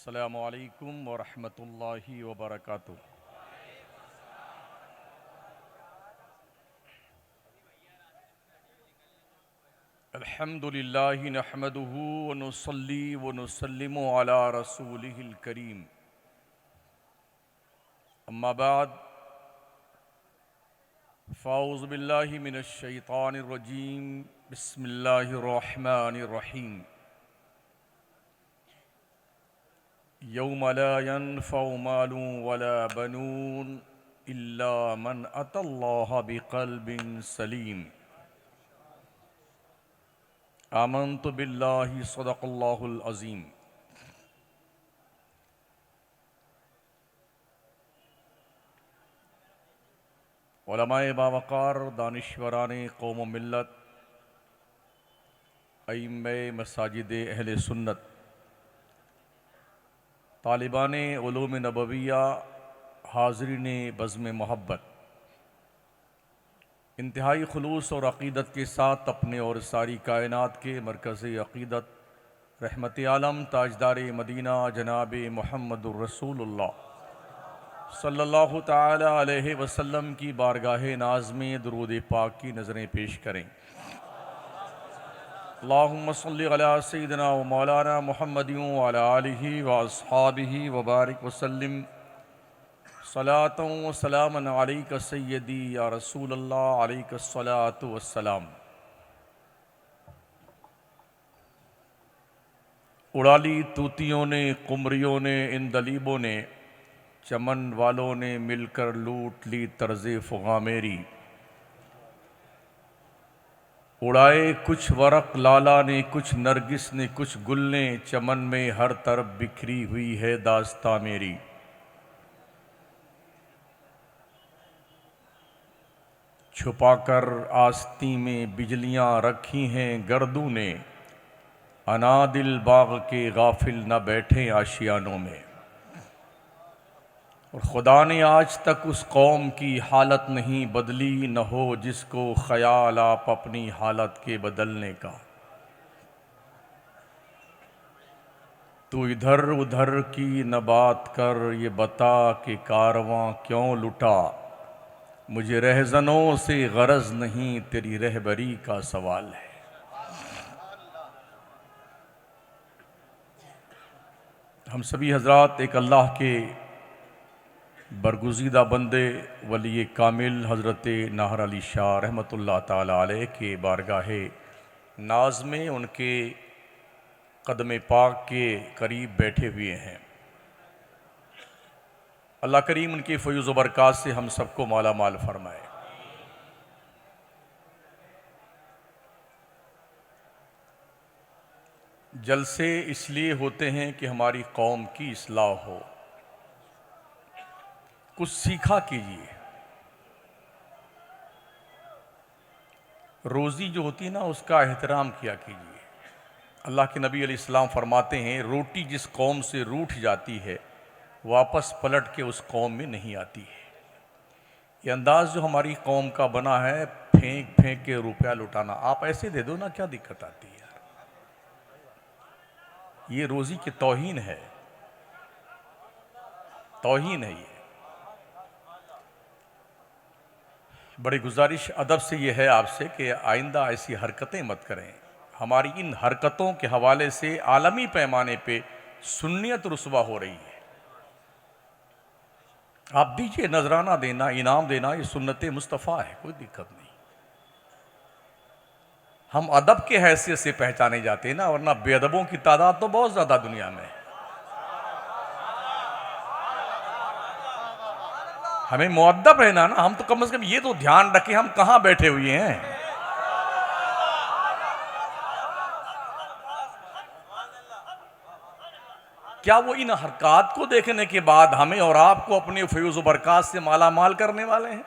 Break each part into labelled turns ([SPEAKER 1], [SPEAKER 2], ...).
[SPEAKER 1] अस्सलामु अलैकुम वरहमतुल्लाहि वबरकातुह। अल्हम्दुलिल्लाहि नहमदुहु व नुसल्ली व नुसल्लिमु अला रसूलिहिल करीम। अम्मा बाद फ़ाऊज़ु बिल्लाहि मिनश शैतानिर रजीम। बिस्मिल्लाहिर रहमानिर रहीम। यौम ला यनफ़उ मालुन वला बनून इल्ला मन अतल्लाह बिक़ल्बिन सलीम। आमन्तु बिल्लाहि सदक़ल्लाहुल अज़ीम। उलमाए बावक़ार, दानिश्वराने कौम व मिल्लत, अइम्मे मसाजिद अहले सुन्नत, तालिबाने उलूम नबविया, हाज़रीने बज़्म मोहब्बत, इंतहाई खुलूस और अक़ीदत के साथ अपने और सारी कायनात के मरकज़ अक़ीदत रहमत आलम ताजदार मदीना जनाब मुहम्मदुर रसूलुल्लाह सल्लल्लाहु ताला अलैहि वसल्लम की बारगाह नाज़ में दुरूद पाक की नज़रें पेश करें। अल्लाहुम्मा सल्लि अला सय्यिदिना व मौलाना मुहम्मदिन व अला आलिहि व अस्हाबिहि व बारिक वसल्लिम सलातन व सलामन अलैका सय्यदी या रसूलल्लाह अलैका सलातु वस्सलाम। उड़ाली तूतियों ने, कुमरियों ने, इंदलीबों ने, चमन वालों ने मिलकर लूट ली तर्ज़े फ़ुग़ा मेरी। उड़ाए कुछ वरक लाला ने, कुछ नरगिस ने, कुछ गुल ने, चमन में हर तरफ बिखरी हुई है दास्तां मेरी। छुपाकर आस्ती में बिजलियां रखी हैं गर्दू ने, अनादिल बाग के गाफिल न बैठे आशियानों में। और खुदा ने आज तक उस कौम की हालत नहीं बदली, न हो जिसको ख्याल आप अपनी हालत के बदलने का। तू इधर उधर की न बात कर, ये बता कि कारवां क्यों लुटा। मुझे रहज़नों से गरज नहीं, तेरी रहबरी का सवाल है। हम सभी हजरात एक अल्लाह के बरगुज़ीदा बंदे वली कामिल हज़रत नाहर अली शाह रहमतुल्लाह ताला अलैह के बारगाहे नाज में उनके कदम पाक के करीब बैठे हुए हैं। अल्लाह करीम उनकी फ़ैज़ व बरक़ात से हम सबको माला माल फरमाए। जलसे इसलिए होते हैं कि हमारी कौम की इस्लाह हो। कुछ सीखा कीजिए। रोज़ी जो होती है ना, उसका एहतराम किया कीजिए। अल्लाह के नबी अलैहिस्सलाम फरमाते हैं, रोटी जिस कौम से रूठ जाती है वापस पलट के उस कौम में नहीं आती है। ये अंदाज़ जो हमारी कौम का बना है, फेंक फेंक के रुपया लुटाना, आप ऐसे दे दो ना, क्या दिक्कत आती है यार। ये रोज़ी की तौहीन है, तौहीन है ये। बड़ी गुजारिश अदब से ये है आपसे कि आइंदा ऐसी हरकतें मत करें। हमारी इन हरकतों के हवाले से आलमी पैमाने पे सुन्नियत रुस्वा हो रही है। आप दीजिए, नजराना देना, इनाम देना, ये सुन्नत मुस्तफ़ा है, कोई दिक्कत नहीं। हम अदब के हैसियत से पहचाने जाते हैं ना, वरना बेअदबों की तादाद तो बहुत ज़्यादा दुनिया में है। हमें मुअद्दब रहना ना, हम तो कम से कम ये तो ध्यान रखें हम कहाँ बैठे हुए हैं। क्या वो इन हरकत को देखने के बाद हमें और आपको अपने फयूज़ व बरक़ात से माला माल करने वाले हैं?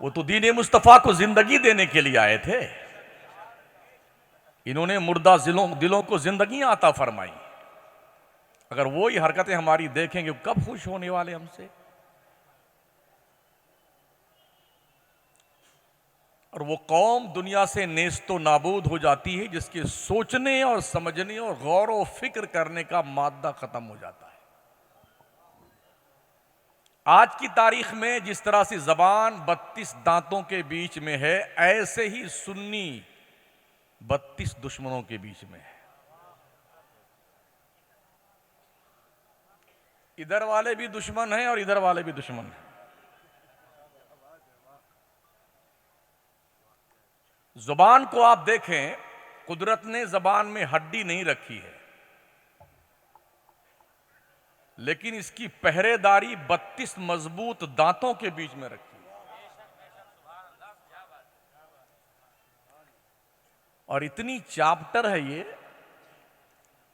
[SPEAKER 1] वो तो दीन मुस्तफ़ा को जिंदगी देने के लिए आए थे। इन्होंने मुर्दा दिलों को जिंदगी आता फरमाई। अगर वो ही हरकतें हमारी देखेंगे, कब खुश होने वाले हमसे। और वो कौम दुनिया से नेस्तो नाबूद हो जाती है जिसके सोचने और समझने और गौर व फिक्र करने का मादा खत्म हो जाता है। आज की तारीख में जिस तरह से जबान 32 दांतों के बीच में है, ऐसे ही सुन्नी 32 दुश्मनों के बीच में है। इधर वाले भी दुश्मन हैं और इधर वाले भी दुश्मन हैं। जुबान को आप देखें, कुदरत ने जबान में हड्डी नहीं रखी है, लेकिन इसकी पहरेदारी 32 मजबूत दांतों के बीच में रखी है। और इतनी चाप्टर है ये,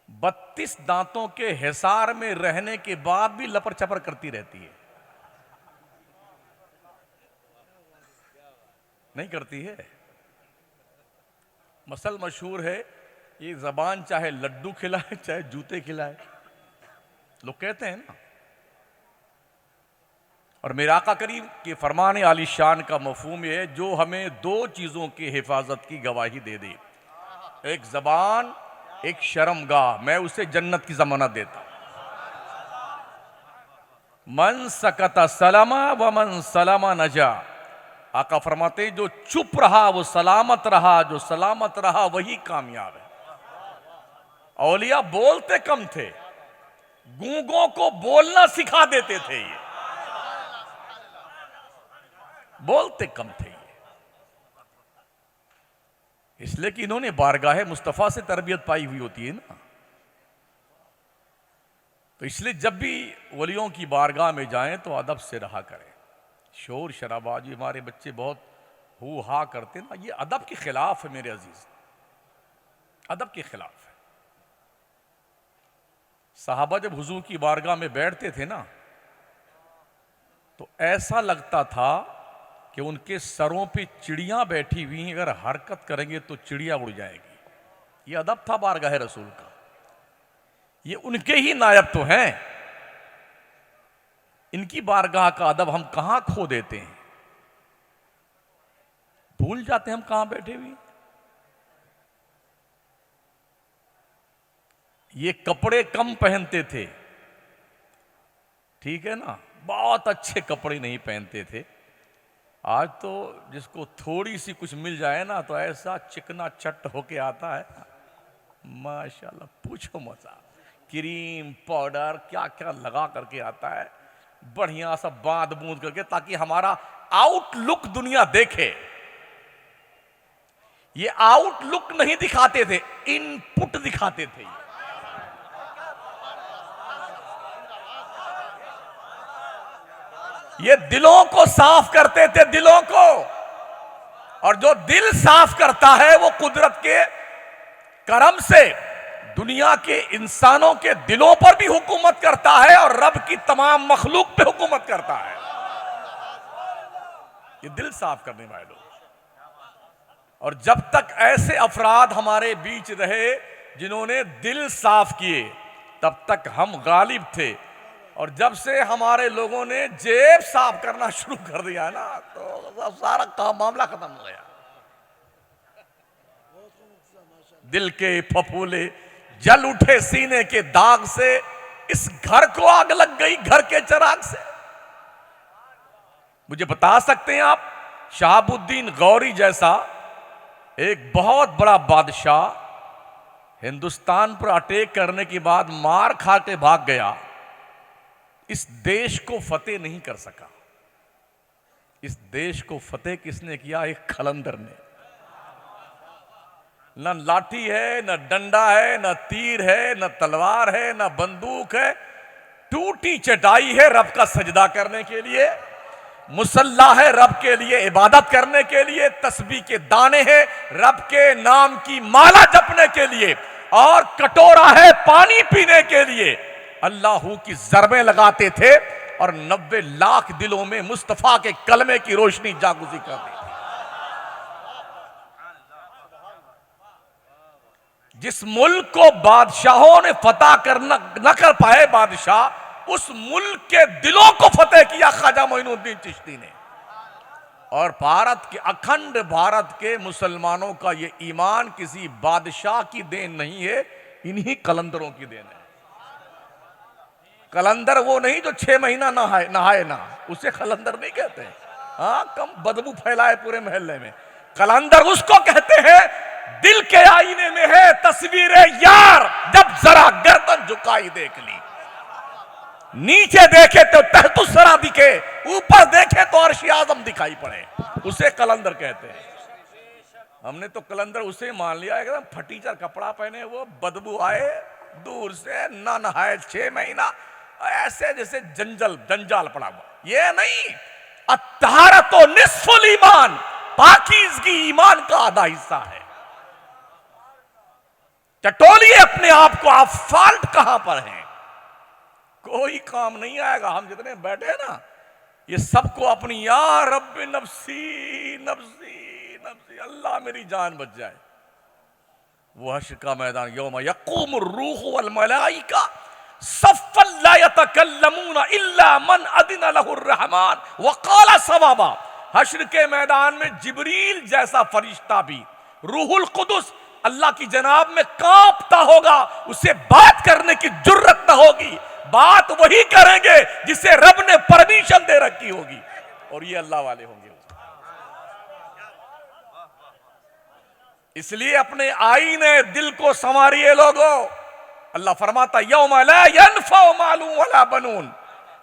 [SPEAKER 1] 32 दांतों के हिसार में रहने के बाद भी लपर चपर करती रहती है। नहीं करती है। मसल मशहूर है, ये जबान चाहे लड्डू खिलाए चाहे जूते खिलाए, लोग कहते हैं ना। और मेरे आका करीम के फरमान आली शान का मफहूम है, जो हमें दो चीजों की हिफाजत की गवाही दे दे, एक जबान एक शर्मगाह, मैं उसे जन्नत की जमानत देता। मन सकता सलामा व मन सलामा नजा। आका फरमाते जो चुप रहा वो सलामत रहा, जो सलामत रहा वही कामयाब है। औलिया बोलते कम थे, गूंगों को बोलना सिखा देते थे। ये बोलते कम थे ये, इसलिए कि इन्होंने बारगाह मुस्तफा से तरबियत पाई हुई होती है ना। तो इसलिए जब भी वलियों की बारगाह में जाएं तो अदब से रहा करें। शोर शराबाजी हमारे बच्चे बहुत हु हा करते ना, ये अदब के खिलाफ है मेरे अजीज, अदब के खिलाफ है। साहबा जब हुजूर की बारगाह में बैठते थे ना, तो ऐसा लगता था कि उनके सरों पे चिड़ियां बैठी हुई हैं, अगर हरकत करेंगे तो चिड़िया उड़ जाएगी। ये अदब था बारगाह रसूल का। ये उनके ही नायब तो हैं। इनकी बारगाह का अदब हम कहां खो देते हैं, भूल जाते हैं हम कहां बैठे हुए। ये कपड़े कम पहनते थे, ठीक है ना, बहुत अच्छे कपड़े नहीं पहनते थे। आज तो जिसको थोड़ी सी कुछ मिल जाए ना तो ऐसा चिकना चट होके आता है, माशाल्लाह पूछो मत। क्रीम पाउडर क्या क्या लगा करके आता है, बढ़िया सा बांध बूंद करके, ताकि हमारा आउटलुक दुनिया देखे। ये आउटलुक नहीं दिखाते थे, इनपुट दिखाते थे। ये दिलों को साफ करते थे, दिलों को। और जो दिल साफ करता है वो कुदरत के करम से दुनिया के इंसानों के दिलों पर भी हुकूमत करता है और रब की तमाम मखलूक पे हुकूमत करता है। ये दिल साफ करने वाले लोग। और जब तक ऐसे अफराद हमारे बीच रहे जिन्होंने दिल साफ किए, तब तक हम गालिब थे। और जब से हमारे लोगों ने जेब साफ करना शुरू कर दिया ना, तो सारा काम मामला खत्म हो गया। दिल के फफूले जल उठे सीने के दाग से, इस घर को आग लग गई घर के चिराग से। मुझे बता सकते हैं आप, शहाबुद्दीन गौरी जैसा एक बहुत बड़ा बादशाह हिंदुस्तान पर अटैक करने के बाद मार खा के भाग गया, इस देश को फतेह नहीं कर सका। इस देश को फतेह किसने किया? एक खलंदर ने। न लाठी है, न डंडा है, न तीर है, न तलवार है, न बंदूक है। टूटी चटाई है रब का सजदा करने के लिए, मुसल्ला है रब के लिए इबादत करने के लिए, तस्बीह के दाने हैं रब के नाम की माला जपने के लिए, और कटोरा है पानी पीने के लिए। अल्लाहू की ज़रबें लगाते थे और 90 लाख दिलों में मुस्तफा के कलमे की रोशनी जागुजी कर दी। जिस मुल्क को बादशाहों ने फतह करना न कर पाए बादशाह, उस मुल्क के दिलों को फतेह किया ख्वाजा मोइनुद्दीन चिश्ती ने। और भारत के, अखंड भारत के मुसलमानों का ये ईमान किसी बादशाह की देन नहीं है, इन्हीं कलंदरों की देन है। कलंदर वो नहीं जो 6 महीना नहाए ना, उसे कलंदर नहीं कहते हैं। हाँ, कम बदबू फैलाए पूरे मोहल्ले में। कलंदर उसको कहते हैं दिल के आईने में है तस्वीर यार, जब जरा गर्दन झुकाई देख ली, नीचे देखे तो तहतुसरा दिखे, ऊपर देखे तो अर्श आजम दिखाई पड़े, उसे कलंदर कहते हैं। हमने तो कलंदर उसे मान लिया एकदम फटीचर कपड़ा पहने, वो बदबू आए दूर से, ना नहाए 6 महीना, ऐसे जैसे जंजाल पड़ा हुआ। ये नहीं, अत्तहारत निस्फुल ईमान, पाकीज़गी ईमान का आधा हिस्सा है। टटोलिए अपने आप को, आप फाल्ट कहां पर हैं, कोई काम नहीं आएगा। हम जितने बैठे हैं ना, ये सबको अपनी या रब्बी नफ्सी नफ्सी नफ्सी, अल्लाह मेरी जान बच जाए। वो हश्र का मैदान, यौम यक़ूमु रूह वल मलाइका सफ़्फ़न ला यतकल्लमूना इल्ला मन अदिन लहु रहमान व क़ाला सवाबा। हश्र के मैदान में जिब्रील जैसा फरिश्ता भी, रूहुल कुदुस अल्लाह की जनाब में कांपता होगा, उसे बात करने की जुर्रत न होगी। बात वही करेंगे जिसे रब ने परमिशन दे रखी होगी, और ये अल्लाह वाले होंगे। इसलिए अपने आईने दिल को संवारिए लोगों। अल्लाह फरमाता यौम ला यनफ़उ मालून वला बनून,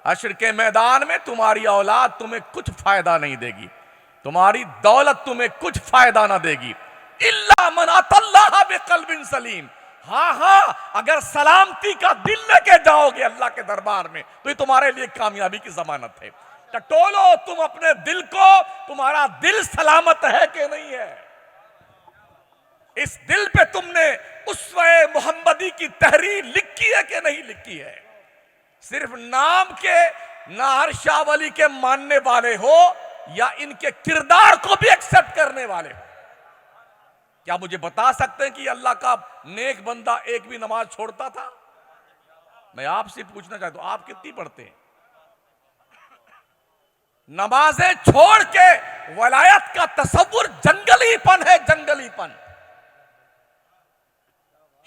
[SPEAKER 1] हश्र के मैदान में तुम्हारी औलाद तुम्हें कुछ फायदा नहीं देगी, तुम्हारी दौलत तुम्हें कुछ फायदा ना देगी, इल्ला मन अतल्लाह बिक़ल्बिन सलीम। हाँ, अगर सलामती का दिल लेके जाओगे अल्लाह के दरबार में, तो ये तुम्हारे लिए कामयाबी की जमानत है। टटोलो तुम अपने दिल को, तुम्हारा दिल सलामत है कि नहीं है। इस दिल पे तुमने उसवे मोहम्मदी की तहरीर लिखी है कि नहीं लिखी है। सिर्फ नाम के नाहर शाह वली के मानने वाले हो, या इनके किरदार को भी एक्सेप्ट करने वाले हो। क्या मुझे बता सकते हैं कि अल्लाह का नेक बंदा एक भी नमाज छोड़ता था? मैं आपसे पूछना चाहता हूं, आप कितनी पढ़ते हैं? नमाजें छोड़ के वलायत का तसव्वुर जंगलीपन है, जंगलीपन।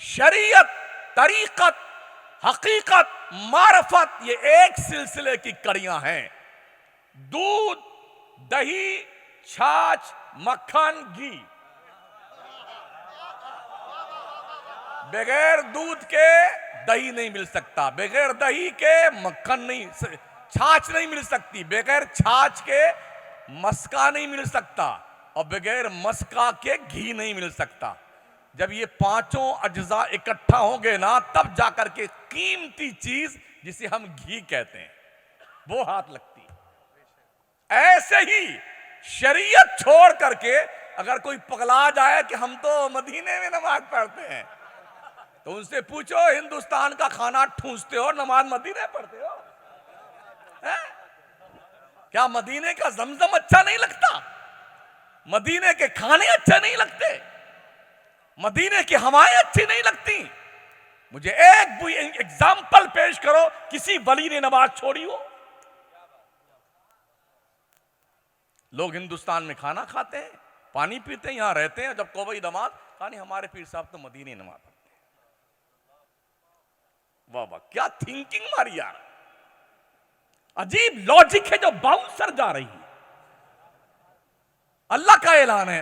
[SPEAKER 1] शरीयत, तरीकत, हकीकत, मारफत, ये एक सिलसिले की कड़ियां हैं। दूध, दही, छाछ, मक्खन, घी, बगैर दूध के दही नहीं मिल सकता, बगैर दही के मक्खन नहीं, छाछ नहीं मिल सकती, बगैर छाछ के मस्का नहीं मिल सकता, और बगैर मस्का के घी नहीं मिल सकता। जब ये पांचों अज्जा इकट्ठा होंगे ना, तब जाकर के कीमती चीज जिसे हम घी कहते हैं वो हाथ लगती है। ऐसे ही शरीयत छोड़ करके अगर कोई पगला जाए कि हम तो मदीने में नमाज पढ़ते हैं, तो उनसे पूछो हिंदुस्तान का खाना ठूंसते हो, नमाज मदीने पढ़ते हो? है? क्या मदीने का जमजम अच्छा नहीं लगता? मदीने के खाने अच्छे नहीं लगते? मदीने की हवाएं अच्छी नहीं लगती? मुझे एक एग्जाम्पल पेश करो किसी वली ने नमाज छोड़ी हो। लोग हिंदुस्तान में खाना खाते हैं, पानी पीते हैं, यहां रहते हैं, जब कोई नमाज कहानी हमारे पीर साहब तो मदीने नमाज पढ़ते हैं। वाह वाह, क्या थिंकिंग मारी यार, अजीब लॉजिक है जो बाउंसर जा रही है। अल्लाह का ऐलान है,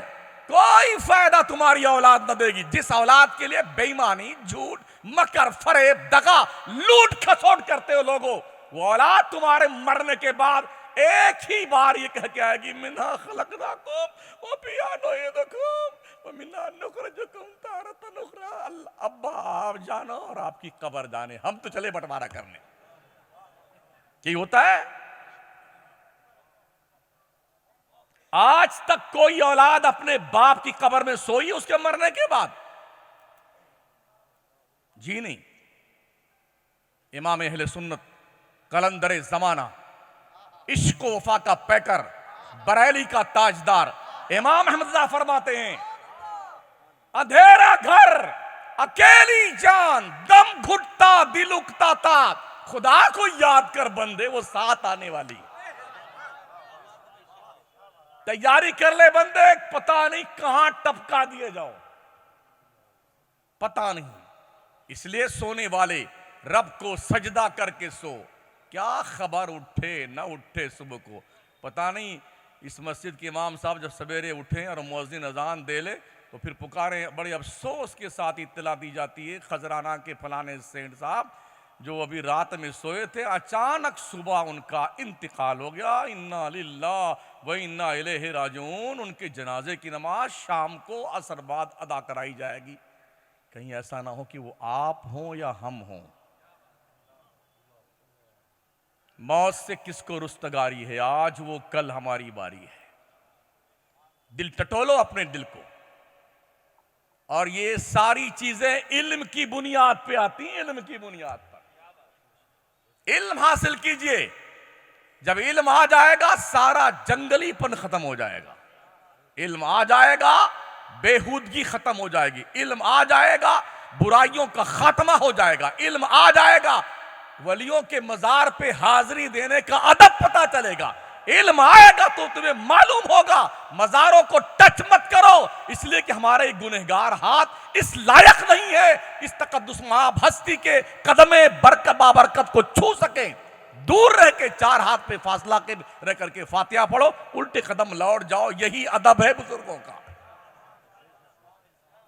[SPEAKER 1] कोई फायदा तुम्हारी औलाद न देगी। जिस औलाद के लिए बेईमानी, झूठ, मकर, फरेब, दगा, लूट खसोट करते हो लोगों, वो औलाद तुम्हारे मरने के बाद एक ही बार ये कह के आएगी, मिन्हा खलकनाकुम व फिहा नुईदुकुम व मिन्हा नुखरिजुकुम तारतन उखरा। अब्बा आप जानो और आपकी कब्र जाने, हम तो चले बंटवारा करने। ये होता है। आज तक कोई औलाद अपने बाप की कब्र में सोई उसके मरने के बाद? जी नहीं। इमाम अहले सुन्नत, कलंदरे जमाना, इश्क वफा का पैकर, बरेली का ताजदार इमाम अहमद फरमाते हैं, अंधेरा घर, अकेली जान, दम घुटता, दिल उकता था, खुदा को याद कर बंदे वो साथ आने वाली। तैयारी कर ले बंदे, पता नहीं कहां टपका दिए जाओ, पता नहीं। इसलिए सोने वाले रब को सजदा करके सो, क्या खबर उठे न उठे सुबह को। पता नहीं इस मस्जिद के इमाम साहब जब सवेरे उठे और मुअज्जिन अजान दे ले तो फिर पुकारे, बड़े अफसोस के साथ इत्तला दी जाती है खजराना के फलाने सेठ साहब जो अभी रात में सोए थे, अचानक सुबह उनका इंतकाल हो गया। इन्ना लिल्लाह व इन्ना इलैहि राजिऊन। उनके जनाजे की नमाज शाम को असर बाद अदा कराई जाएगी। कहीं ऐसा ना हो कि वो आप हों या हम हों। मौत से किसको रुस्तगारी है, आज वो कल हमारी बारी है। दिल टटोलो अपने दिल को। और ये सारी चीजें इल्म की बुनियाद पे आती हैं, इल्म की बुनियाद पर। इल्म हासिल कीजिए, जब इल्म आ जाएगा सारा जंगलीपन खत्म हो जाएगा। इल्म आ जाएगा बेहूदगी खत्म हो जाएगी। इल्म आ जाएगा बुराइयों का खात्मा हो जाएगा। इल्म आ जाएगा वलियों के मजार पे हाजिरी देने का अदब पता चलेगा। इल्म आएगा तो तुम्हें मालूम होगा मजारों को टच मत करो, इसलिए कि हमारे गुनहगार हाथ इस लायक नहीं है इस तकद्दुस माब हस्ती के कदमे बरकत बाबरकत को छू सके। दूर रह के चार हाथ पे फासला के रह करके फातिहा पढ़ो, उल्टे कदम लौट जाओ, यही अदब है बुजुर्गों का।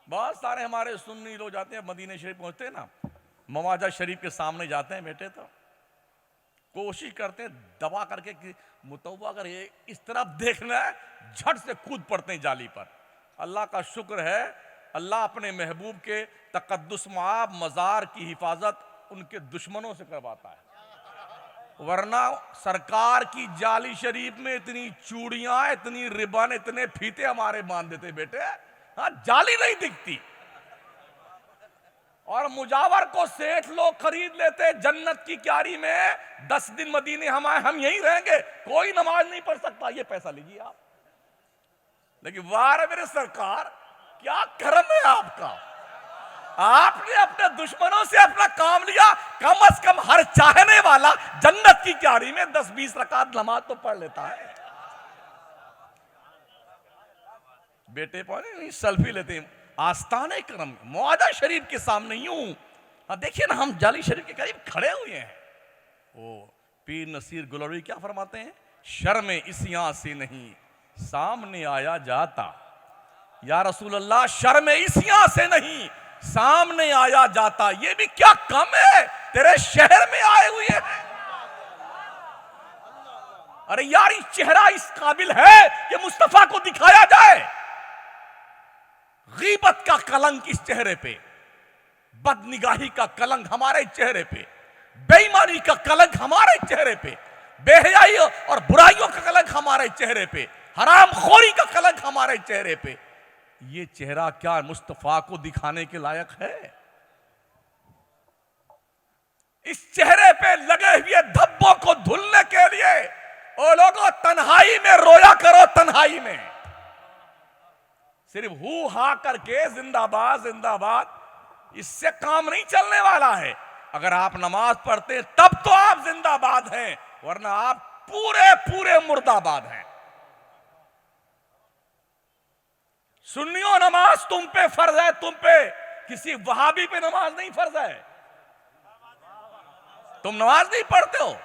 [SPEAKER 1] बहुत सारे हमारे सुन्नी लोग जाते हैं, मदीने शरीफ पहुंचते हैं ना, मवाजा शरीफ के सामने जाते हैं बेटे, तो कोशिश करते हैं दबा करके कि मुतव्वा अगर ये इस तरफ देखना है, झट से कूद पड़ते हैं जाली पर। अल्लाह का शुक्र है, अल्लाह अपने महबूब के तकद्दुस माब मजार की हिफाजत उनके दुश्मनों से करवाता है। वरना सरकार की जाली शरीफ में इतनी चूड़ियां, इतनी रिबन, इतने फीते हमारे बांध देते बेटे, हाँ जाली नहीं दिखती। और मुजावर को सेठ लोग खरीद लेते जन्नत की क्यारी में, 10 दिन मदीने हम यहीं रहेंगे, कोई नमाज नहीं पढ़ सकता, ये पैसा लीजिए आप। लेकिन वाह मेरे सरकार, क्या करम है आपका, आपने अपने दुश्मनों से अपना काम लिया। कम से कम हर चाहने वाला जन्नत की क्यारी में 10-20 रकात नमाज तो पढ़ लेता है। बेटे पढ़े सेल्फी लेते हैं आस्ताने करम मुआदा शरीफ के सामने यूं। देखिए ना, हम जाली शरीफ के करीब खड़े हुए हैं। ओ पीर नसीर गुलरी क्या फरमाते हैं, शर्म इसियां से नहीं सामने आया जाता। या रसूल अल्लाह, शर्म इसियां से नहीं सामने आया जाता। ये भी क्या कम है, तेरे शहर में आए हुए हैं। अरे यार, इस चेहरा इस काबिल है कि मुस्तफा को दिखाया जाए। गीबत का कलंक इस चेहरे पे, बदनिगाही का कलंक हमारे चेहरे पे, बेईमानी का कलंक हमारे चेहरे पे, बेहयाई और बुराइयों का कलंक हमारे चेहरे पे, हरामखोरी का कलंक हमारे चेहरे पे। ये चेहरा क्या मुस्तफा को दिखाने के लायक है? इस चेहरे पे लगे हुए धब्बों को धुलने के लिए ओ लोगों, तन्हाई में रोया करो। तन्हाई में सिर्फ हू हा करके जिंदाबाद जिंदाबाद, इससे काम नहीं चलने वाला है। अगर आप नमाज पढ़ते हैं तब तो आप जिंदाबाद हैं, वरना आप पूरे पूरे मुर्दाबाद हैं। सुन्नियों, नमाज तुम पे फर्ज है, तुम पे, किसी वहाबी पे नमाज नहीं फर्ज है। तुम नमाज नहीं पढ़ते हो,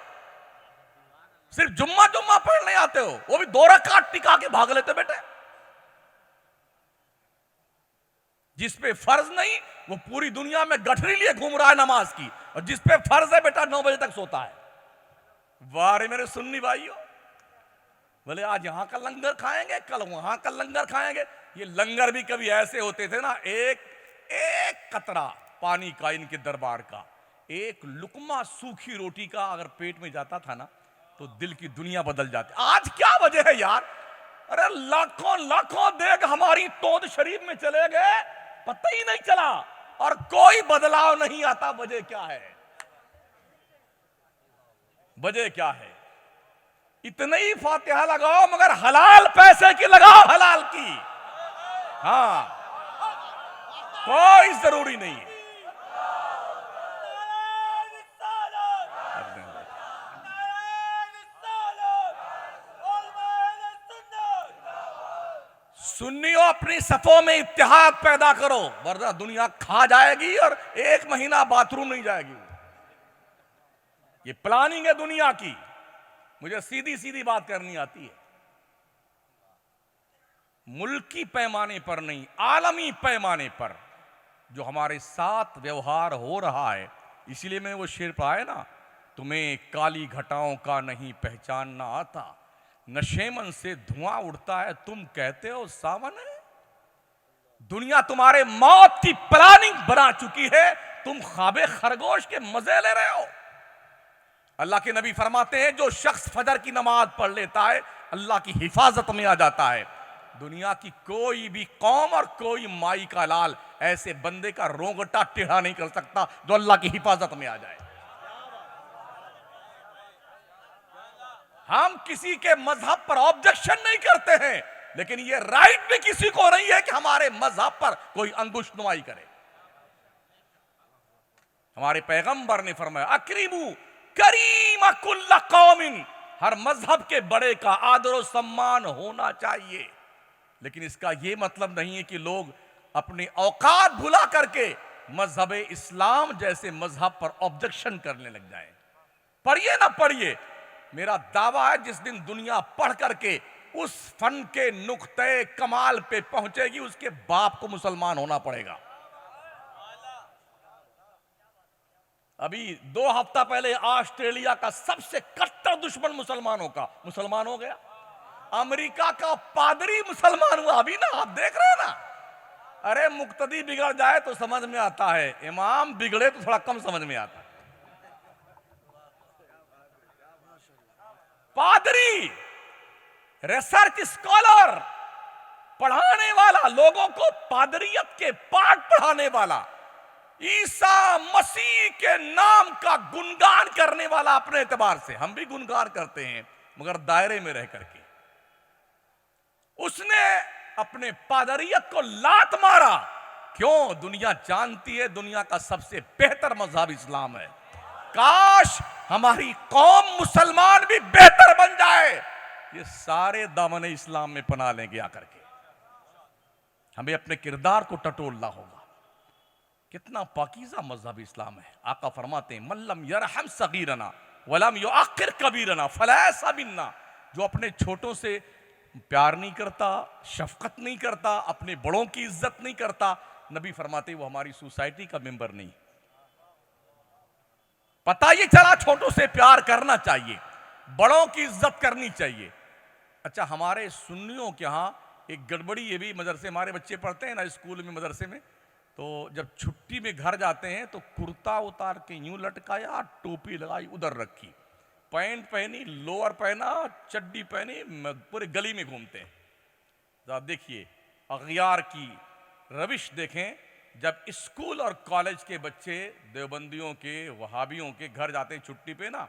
[SPEAKER 1] सिर्फ जुम्मा जुम्मा पढ़ने आते हो, वो भी 2 रकात टिका के भाग लेते बेटे। जिस पे फर्ज नहीं वो पूरी दुनिया में गठरी लिए घूम रहा है नमाज की, और जिस पे फर्ज है बेटा 9 बजे तक सोता है। वाह रे मेरे सुन्नी भाइयों, बोले आज यहां का लंगर खाएंगे, कल वहां का लंगर खाएंगे। ये लंगर भी कभी ऐसे होते थे ना, एक कतरा पानी का इनके दरबार का, एक लुकमा सूखी रोटी का अगर पेट में जाता था ना तो दिल की दुनिया बदल जाती। आज क्या वजह है यार? अरे लाखों लाखों देग हमारी तोद शरीफ में चले गए, पता ही नहीं चला, और कोई बदलाव नहीं आता। वजह क्या है? वजह क्या है? इतने ही फातिहा लगाओ, मगर हलाल पैसे की लगाओ, हलाल की। हाँ, कोई जरूरी नहीं है। सुन्नियों अपनी सफों में इत्तेहाद पैदा करो, वरना दुनिया खा जाएगी और 1 महीना बाथरूम नहीं जाएगी। ये प्लानिंग है दुनिया की। मुझे सीधी सीधी बात करनी आती है, मुल्की पैमाने पर नहीं, आलमी पैमाने पर जो हमारे साथ व्यवहार हो रहा है। इसीलिए मैंने वो शेर पढ़ा है ना, तुम्हें काली घटाओं का नहीं पहचानना आता, नशेमन से धुआं उड़ता है तुम कहते हो सावन है। दुनिया तुम्हारे मौत की प्लानिंग बना चुकी है, तुम ख्वाबे खरगोश के मजे ले रहे हो। अल्लाह के नबी फरमाते हैं, जो शख्स फजर की नमाज पढ़ लेता है अल्लाह की हिफाजत में आ जाता है। दुनिया की कोई भी कौम और कोई माई का लाल ऐसे बंदे का रोंगटा टेढ़ा नहीं कर सकता जो अल्लाह की हिफाजत में आ जाए। हम किसी के मजहब पर ऑब्जेक्शन नहीं करते हैं, लेकिन यह राइट भी किसी को नहीं है कि हमारे मजहब पर कोई अंगुश नुमाई करे। हमारे पैगंबर ने फरमाया, अकरीमू करीम कुल्ला कौमिन, हर मजहब के बड़े का आदर और सम्मान होना चाहिए। लेकिन इसका यह मतलब नहीं है कि लोग अपने औकात भुला करके मजहब इस्लाम जैसे मजहब पर ऑब्जेक्शन करने लग जाएं। पढ़िए ना पढ़िए, मेरा दावा है जिस दिन दुनिया पढ़ करके उस फन के नुक्ते कमाल पे पहुंचेगी, उसके बाप को मुसलमान होना पड़ेगा। अभी 2 हफ्ता पहले ऑस्ट्रेलिया का सबसे कट्टर दुश्मन मुसलमानों का मुसलमान हो गया। अमेरिका का पादरी मुसलमान हुआ। अभी ना आप देख रहे हैं ना, अरे मुक्तदी बिगड़ जाए तो समझ में आता है, इमाम बिगड़े तो थोड़ा कम समझ में आता है। पादरी, रिसर्च स्कॉलर, पढ़ाने वाला, लोगों को पादरियत के पाठ पढ़ाने वाला, ईसा मसीह के नाम का गुणगान करने वाला। अपने एतबार से हम भी गुणगान करते हैं, मगर दायरे में रह करके। उसने अपने पादरियत को लात मारा। क्यों? दुनिया जानती है दुनिया का सबसे बेहतर मजहब इस्लाम है। काश हमारी कौम मुसलमान भी बेहतर बन जाए। ये सारे दामने इस्लाम में पना लेंगे आकर के। हमें अपने किरदार को टटोलना होगा। कितना पाकीज़ा मजहब इस्लाम है। आका फरमाते हैं, मल्लम यरहम सगीरना वलम युअक्किर कबीरना फलैसा मिन्ना। जो अपने छोटों से प्यार नहीं करता, शफकत नहीं करता, अपने बड़ों की इज्जत नहीं करता, नबी फरमाते वो हमारी सोसाइटी का मेंबर नहीं। पता ये चला छोटों से प्यार करना चाहिए, बड़ों की इज्जत करनी चाहिए। अच्छा, हमारे सुन्नियों के यहाँ एक गड़बड़ी ये भी, मदरसे हमारे बच्चे पढ़ते हैं ना स्कूल में, मदरसे में, तो जब छुट्टी में घर जाते हैं तो कुर्ता उतार के यूं लटकाया, टोपी लगाई उधर रखी, पैंट पहनी, लोअर पहना, चड्डी पहनी, पूरे गली में घूमते हैं। जरा देखिए अगयार की रविश देखें। जब स्कूल और कॉलेज के बच्चे देवबंदियों के, वहाबियों के घर जाते हैं छुट्टी पे ना,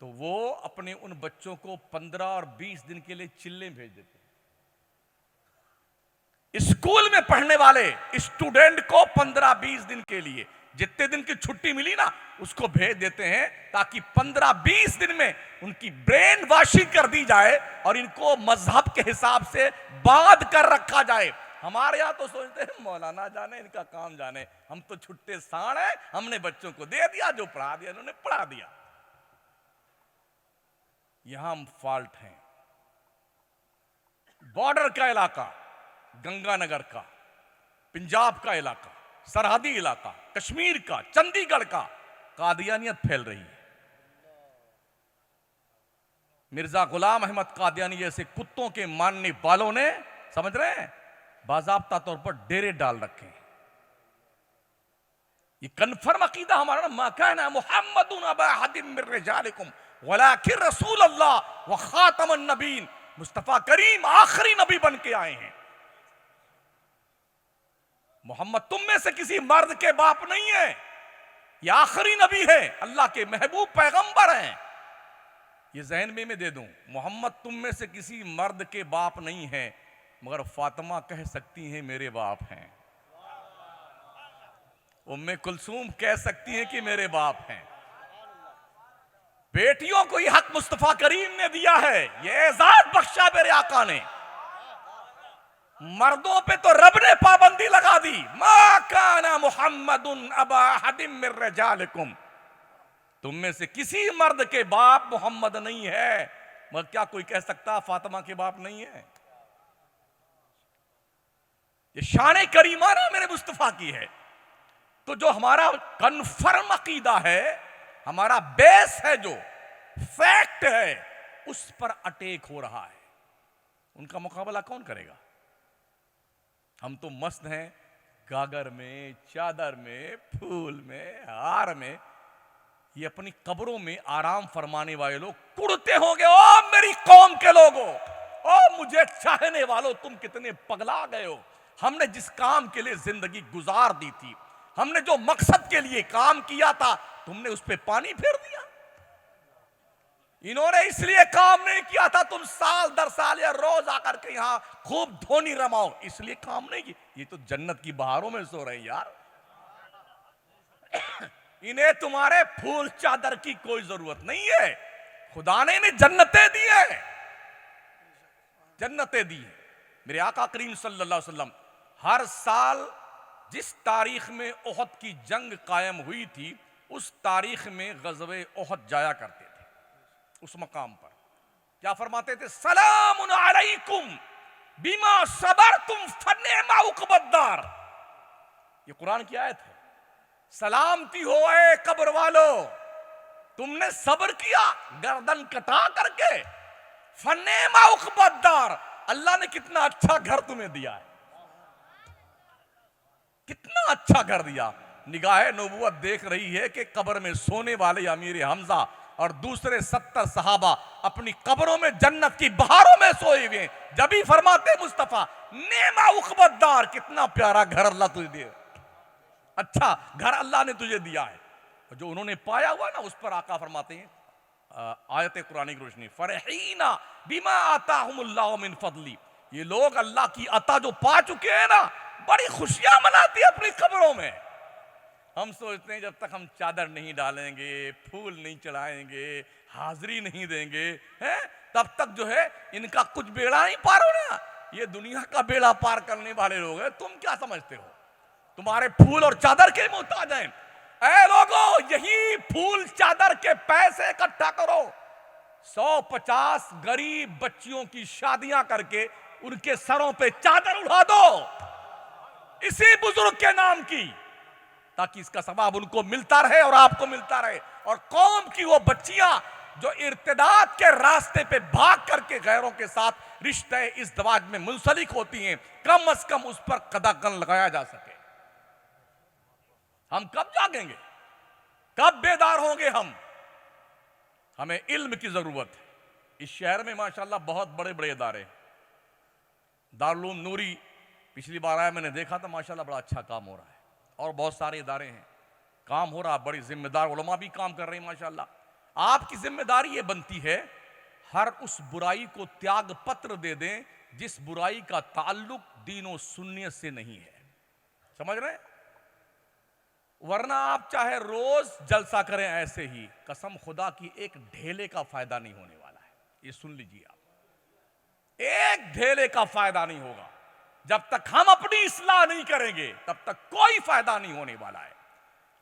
[SPEAKER 1] तो वो अपने उन बच्चों को 15 और 20 दिन के लिए चिल्ले भेज देते हैं। स्कूल में पढ़ने वाले स्टूडेंट को 15-20 दिन के लिए, जितने दिन की छुट्टी मिली ना, उसको भेज देते हैं ताकि 15-20 दिन में उनकी ब्रेन वॉशिंग कर दी जाए और इनको मजहब के हिसाब से बांध कर रखा जाए। हमारे यहां तो सोचते हैं मौलाना जाने, इनका काम जाने, हम तो छुट्टे सांड हैं, हमने बच्चों को दे दिया, जो पढ़ा दिया उन्होंने पढ़ा दिया। यहां हम फॉल्ट हैं। बॉर्डर का इलाका, गंगानगर का, पंजाब का इलाका, सरहदी इलाका, कश्मीर का, चंडीगढ़ का, कादियानियत फैल रही है। मिर्जा गुलाम अहमद कादियानी जैसे कुत्तों के मानने वालों ने, समझ रहे हैं, बाज़ाब्ता तौर पर डेरे डाल रखे हैं। ये कन्फर्म अकीदा हमारा ना, मा काना मुहम्मदुन अबा अहदिम मिन रिजालिकुम वलाकिन रसूल अल्लाह व खातमुन नबीन। मुस्तफा करीम आखिरी नबी बन के आए हैं। मोहम्मद तुम में से किसी मर्द के बाप नहीं है, ये आखिरी नबी है, अल्लाह के महबूब पैगंबर हैं। ये जहन में मैं दे दूं, मोहम्मद तुम में से किसी मर्द के बाप नहीं है, मगर फातिमा कह सकती हैं मेरे बाप हैं, उम्मे कुलसूम कह सकती हैं कि मेरे बाप हैं। बेटियों को यह हक मुस्तफा करीम ने दिया है, यह एजाज बख्शा मेरे आका ने। मर्दों पे तो रब ने पाबंदी लगा दी, मा काना मुहम्मदुन अबा हदिम मिर रिजालिकुम, तुम में से किसी मर्द के बाप मोहम्मद नहीं है। मगर क्या कोई कह सकता फातिमा के बाप नहीं है? ये शान करीमा ना मेरे मुस्तफा की है। तो जो हमारा कन्फर्म अकीदा है, हमारा बेस है, जो फैक्ट है, उस पर अटैक हो रहा है, उनका मुकाबला कौन करेगा? हम तो मस्त हैं गागर में, चादर में, फूल में, हार में। ये अपनी कब्रों में आराम फरमाने वाले लोग कुड़ते होंगे, ओ मेरी कौम के लोगों, ओ मुझे चाहने वालों, तुम कितने पगला गए हो। हमने जिस काम के लिए जिंदगी गुजार दी थी, हमने जो मकसद के लिए काम किया था, तुमने उस पर पानी फेर दिया। इन्होंने इसलिए काम नहीं किया था तुम साल दर साल या रोज आकर के यहां खूब धोनी रमाओ, इसलिए काम नहीं किया। ये तो जन्नत की बहारों में सो रहे यार। इन्हें तुम्हारे फूल चादर की कोई जरूरत नहीं है। खुदा ने इन्हें जन्नतें दी है, जन्नतें दी है। मेरे आका करीम सल्लल्लाहु अलैहि वसल्लम हर साल जिस तारीख में ओहद की जंग कायम हुई थी, उस तारीख में गज़वे ओहद जाया करते थे। उस मकाम पर क्या फरमाते थे? सलामुन अलैकुम बिमा सबरतुम फनिअमा उक़बद्दार। ये कुरान की आयत है। सलामती हो ए कब्र वालों, तुमने सब्र किया गर्दन कटा करके। फनिअमा उक़बद्दार, अल्लाह ने कितना अच्छा घर तुम्हें दिया है, कितना अच्छा घर दिया। निगाहे नबूवत देख रही है कि कब्र में सोने वाले अमीर हमजा और दूसरे 70 सहाबा अपनी कब्रों में जन्नत की बहारों में सोए हुए हैं। जब ही फरमाते मुस्तफा नेमा उक़बद्दार, कितना प्यारा घर अल्लाह तुझे दिया, अच्छा घर अल्लाह ने तुझे दिया है। जो उन्होंने पाया हुआ ना, उस पर आका फरमाते हैं आयत कुरानी की रोशनी, फरहीना बिमा आताहुमुल्लाहु मिन फदली, ये लोग अल्लाह की अता जो पा चुके हैं ना, बड़ी खुशियां मनाती है अपनी कब्रों में। हम सोचते हैं जब तक हम चादर नहीं डालेंगे, फूल नहीं चढ़ाएंगे, हाजिरी नहीं देंगे, हैं, तब तक जो है इनका कुछ बेड़ा नहीं पार होना। ये दुनिया का बेड़ा पार करने वाले लोग हैं। तुम क्या समझते हो तुम्हारे फूल और चादर के मोहताज हैं? ऐ लोगों, यही फूल चादर के पैसे इकट्ठा करो, 150 गरीब बच्चियों की शादियां करके उनके सरों पे चादर उड़ा दो इसी बुजुर्ग के नाम की, ताकि इसका सवाब उनको मिलता रहे और आपको मिलता रहे। और कौम की वो बच्चियां जो इर्तिदाद के रास्ते पे भाग करके गैरों के साथ रिश्ते इज़्दिवाज में मुंसलिक होती हैं, कम से कम उस पर कदम लगाया जा सके। हम कब जागेंगे, कब बेदार होंगे हम? हमें इल्म की जरूरत है। इस शहर में माशाल्लाह बहुत बड़े बड़े इदारे हैं। दारुल उलूम नूरी पिछली बार आया, मैंने देखा था, माशाल्लाह बड़ा अच्छा काम हो रहा है। और बहुत सारे इदारे हैं, काम हो रहा, बड़ी जिम्मेदार उलमा भी काम कर रहे हैं माशाल्लाह। आपकी जिम्मेदारी ये बनती है हर उस बुराई को त्याग पत्र दे दें जिस बुराई का ताल्लुक दीन और सुन्नियत से नहीं है। समझ रहे हैं? वरना आप चाहे रोज जलसा करें ऐसे ही, कसम खुदा की एक ढेले का फायदा नहीं होने वाला है। ये सुन लीजिए आप, एक ढेले का फायदा नहीं होगा। जब तक हम अपनी इस्लाह नहीं करेंगे तब तक कोई फायदा नहीं होने वाला है।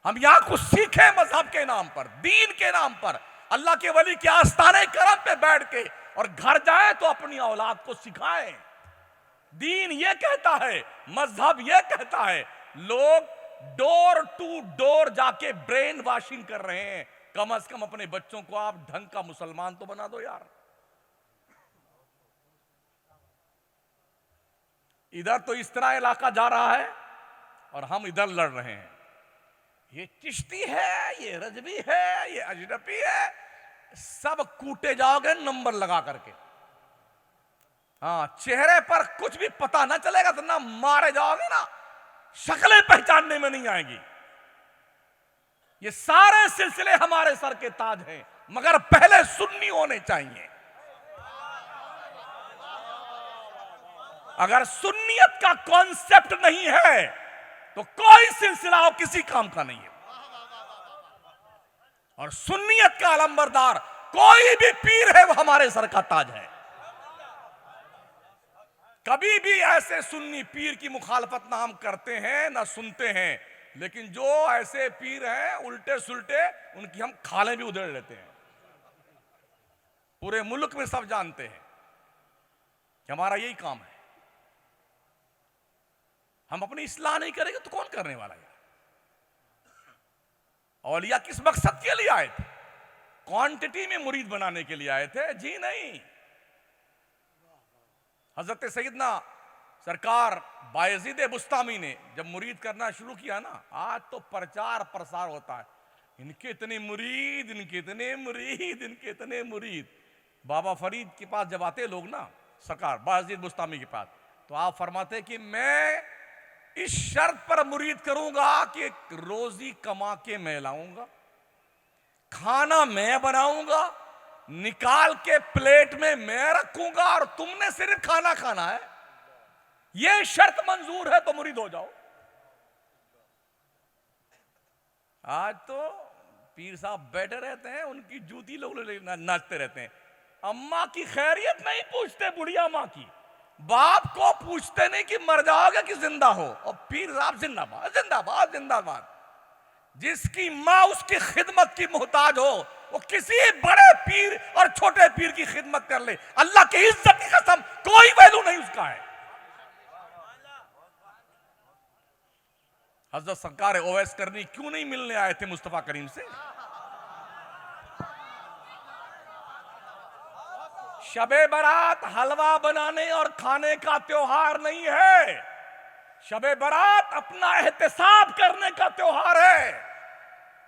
[SPEAKER 1] हम यहां कुछ सीखें मजहब के नाम पर, दीन के नाम पर, अल्लाह के वली के आस्ताने करम पे बैठ के, और घर जाए तो अपनी औलाद को सिखाएं। दीन ये कहता है, मजहब ये कहता है। लोग डोर टू डोर जाके ब्रेन वॉशिंग कर रहे हैं। कम से कम अपने बच्चों को आप ढंग का मुसलमान तो बना दो यार। इधर तो इस तरह इलाका जा रहा है और हम इधर लड़ रहे हैं। ये चिश्ती है, ये रजवी है, ये अजनबी है, सब कूटे जाओगे नंबर लगा करके। हाँ, चेहरे पर कुछ भी पता ना चलेगा तो ना मारे जाओगे ना, शक्लें पहचानने में नहीं आएगी। ये सारे सिलसिले हमारे सर के ताज हैं, मगर पहले सुन्नी होने चाहिए। अगर सुन्नियत का कॉन्सेप्ट नहीं है तो कोई सिलसिला हो किसी काम का नहीं है। और सुन्नियत का अलंबरदार कोई भी पीर है वो हमारे सर का ताज है। कभी भी ऐसे सुन्नी पीर की मुखालफत ना हम करते हैं ना सुनते हैं, लेकिन जो ऐसे पीर हैं उल्टे सुल्टे, उनकी हम खालें भी उधेड़ लेते हैं। पूरे मुल्क में सब जानते हैं कि हमारा यही काम है। हम अपनी इस्लाह नहीं करेंगे तो कौन करने वाला है? औलिया किस मकसद के लिए आए थे? क्वांटिटी में मुरीद बनाने के लिए आए थे? जी नहीं। हजरत सैयदना सरकार बायजीद बुस्तामी ने जब मुरीद करना शुरू किया ना, आज तो प्रचार प्रसार होता है, इनके इतने मुरीद, इनके इतने मुरीद, इनके इतने मुरीद। बाबा फरीद के पास जब आते लोग ना, सरकार बायजीद बुस्तामी के पास, तो आप फरमाते कि मैं इस शर्त पर मुरीद करूंगा कि रोजी कमा के मैं लाऊंगा, खाना मैं बनाऊंगा, निकाल के प्लेट में मैं रखूंगा, और तुमने सिर्फ खाना खाना है। यह शर्त मंजूर है तो मुरीद हो जाओ। आज तो पीर साहब बैठे रहते हैं, उनकी जूती लोग नाचते रहते हैं। अम्मा की खैरियत नहीं पूछते, बुढ़िया माँ की। बाप को पूछते नहीं कि मर जाओगे कि जिंदा हो, और पीर साहब जिंदाबाद जिंदाबाद जिंदाबाद। जिसकी माँ उसकी खिदमत की मोहताज हो, वो किसी बड़े पीर और छोटे पीर की खिदमत कर ले, अल्लाह की इज्जत की कसम, कोई वैल्यू नहीं उसका है। हजरत सरकार ओवैस करनी क्यों नहीं मिलने आए थे मुस्तफा करीम से? शबे बारात हलवा बनाने और खाने का त्योहार नहीं है। शबे बारात अपना एहतिसाब करने का त्योहार है।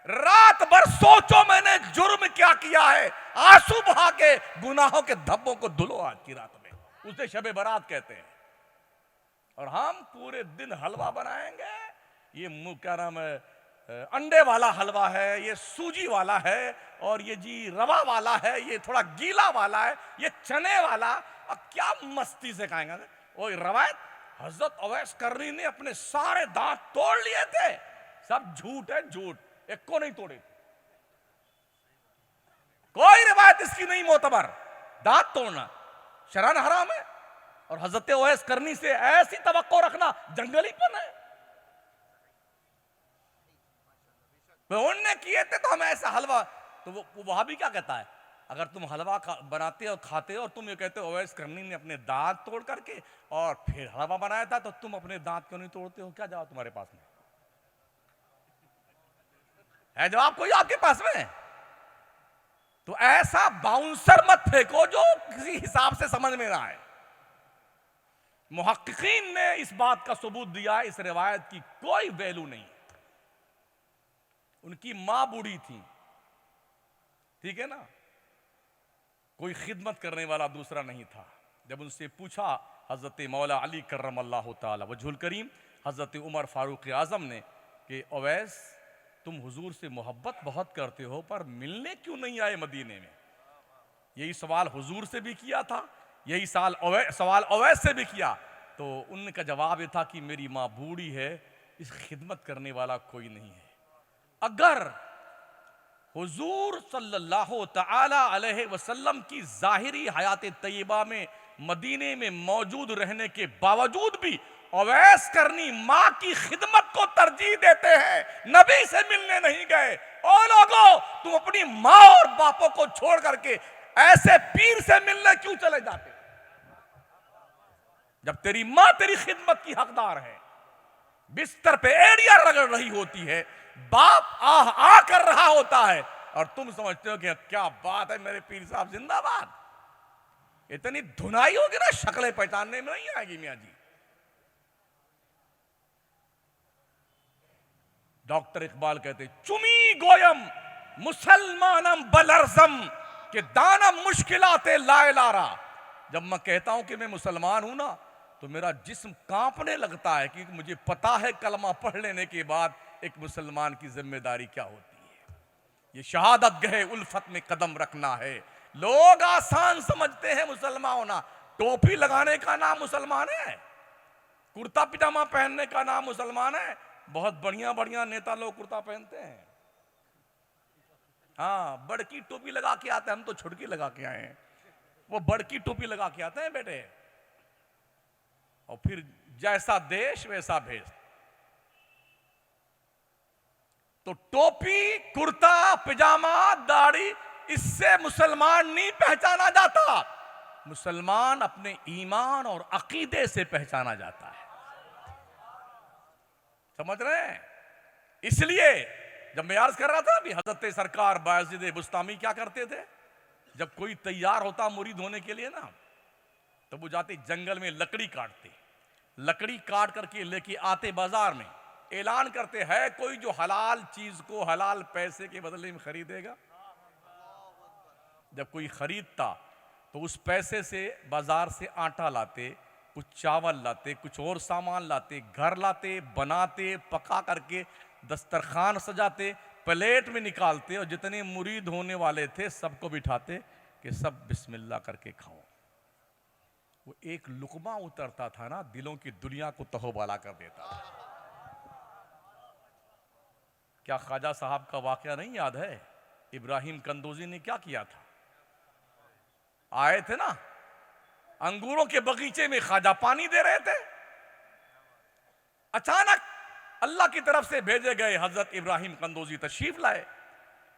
[SPEAKER 1] रात भर सोचो मैंने जुर्म क्या किया है, आंसू बहा के गुनाहों के धब्बों को धुलो आज की रात में, उसे शबे बारात कहते हैं। और हम पूरे दिन हलवा बनाएंगे। ये क्या नाम है, अंडे वाला हलवा है, ये सूजी वाला है, और ये जी रवा वाला है, ये थोड़ा गीला वाला है, ये चने वाला। और क्या मस्ती से खाएंगे। वो रवायत हजरत अवैस करनी ने अपने सारे दांत तोड़ लिए थे। सब झूठ है, झूठ, एक को नहीं तोड़े। कोई रिवायत इसकी नहीं मोतबर। दांत तोड़ना शरन हराम है, और हजरत अवैस करनी से ऐसी तवक्को रखना जंगलीपन है। उनने किए थे तो हम ऐसा हलवा। तो वो वहां भी क्या कहता है, अगर तुम हलवा बनाते और खाते हो और तुम ये कहते हो ओवैस करनी ने अपने दांत तोड़ करके और फिर हलवा बनाया था, तो तुम अपने दांत क्यों नहीं तोड़ते हो? क्या जवाब तुम्हारे पास में है? जवाब कोई आपके पास में? तो ऐसा बाउंसर मत फेंको जो किसी हिसाब से समझ में ना आए। मुहक्किकीन ने इस बात का सबूत दिया, इस रिवायत की कोई वैल्यू नहीं। उनकी मां बूढ़ी थी, ठीक है ना, कोई खिदमत करने वाला दूसरा नहीं था। जब उनसे पूछा हजरत मौला अली कर्रमल्लाहु ताला वजहुल करीम, हजरत उमर फारूक आजम ने, कि ओवैस तुम हुजूर से मोहब्बत बहुत करते हो, पर मिलने क्यों नहीं आए मदीने में? यही सवाल हुजूर से भी किया था, यही सवाल ओवैस से भी किया। तो उनका जवाब यह था कि मेरी माँ बूढ़ी है, इस खिदमत करने वाला कोई नहीं है। अगर हुजूर सल्लल्लाहु तआला अलैहि वसल्लम की जाहिरी हयात तय्यबा में मदीने में मौजूद रहने के बावजूद भी अवैस करनी माँ की खिदमत को तरजीह देते हैं, नबी से मिलने नहीं गए, ओ लोगों तुम अपनी माँ और बापों को छोड़ करके ऐसे पीर से मिलने क्यों चले जाते? जब तेरी माँ तेरी खिदमत की हकदार है, बिस्तर पे एड़ियां रगड़ रही होती है, बाप आह आ कर रहा होता है, और तुम समझते हो कि क्या बात है, मेरे पीर साहब जिंदाबाद। इतनी धुनाई होगी ना, शक्लें पहचानने में नहीं आएगी मियां जी। डॉक्टर इकबाल कहते चुमी गोयम मुसलमानम बलरजम के दानम मुश्किलाते लाए लारा। जब मैं कहता हूं कि मैं मुसलमान हूं ना, तो मेरा जिस्म कांपने लगता है, कि मुझे पता है कलमा पढ़ लेने के बाद एक मुसलमान की जिम्मेदारी क्या होती है। ये शहादत गहे उल्फत में कदम रखना है। लोग आसान समझते हैं मुसलमान होना, टोपी लगाने का नाम मुसलमान है, कुर्ता पिजामा पहनने का नाम मुसलमान है। बहुत बढ़िया बढ़िया नेता लोग कुर्ता पहनते हैं, हाँ, बड़की टोपी लगा के आते हैं। हम तो छुटकी लगा के आए हैं, वो बड़की टोपी लगा के आते हैं बेटे। और फिर जैसा देश वैसा भेष। तो टोपी, कुर्ता, पजामा, दाढ़ी, इससे मुसलमान नहीं पहचाना जाता। मुसलमान अपने ईमान और अकीदे से पहचाना जाता है। समझ रहे हैं? इसलिए जब मैं अर्ज कर रहा था भी, हजरत सरकार बायज़ीद बुस्तामी क्या करते थे, जब कोई तैयार होता मुरीद होने के लिए ना, तो वो जाते जंगल में लकड़ी काटते, लकड़ी काट करके लेके आते बाजार में, ऐलान करते हैं कोई जो हलाल चीज को हलाल पैसे के बदले में खरीदेगा। जब कोई खरीदता तो उस पैसे से बाजार से आटा लाते, कुछ चावल लाते, कुछ और सामान लाते, घर लाते, बनाते, पका करके दस्तरखान सजाते, प्लेट में निकालते, और जितने मुरीद होने वाले थे सबको बिठाते कि सब बिस्मिल्लाह करके खाओ। वो एक लुकमा उतरता था ना, दिलों की दुनिया को तहोबाला कर देता था। क्या ख्वाजा साहब का वाकया नहीं याद है? इब्राहिम कंदोजी ने क्या किया था? आए थे ना, अंगूरों के बगीचे में ख्वाजा पानी दे रहे थे, अचानक अल्लाह की तरफ से भेजे गए हजरत इब्राहिम कंदोजी तशरीफ लाए,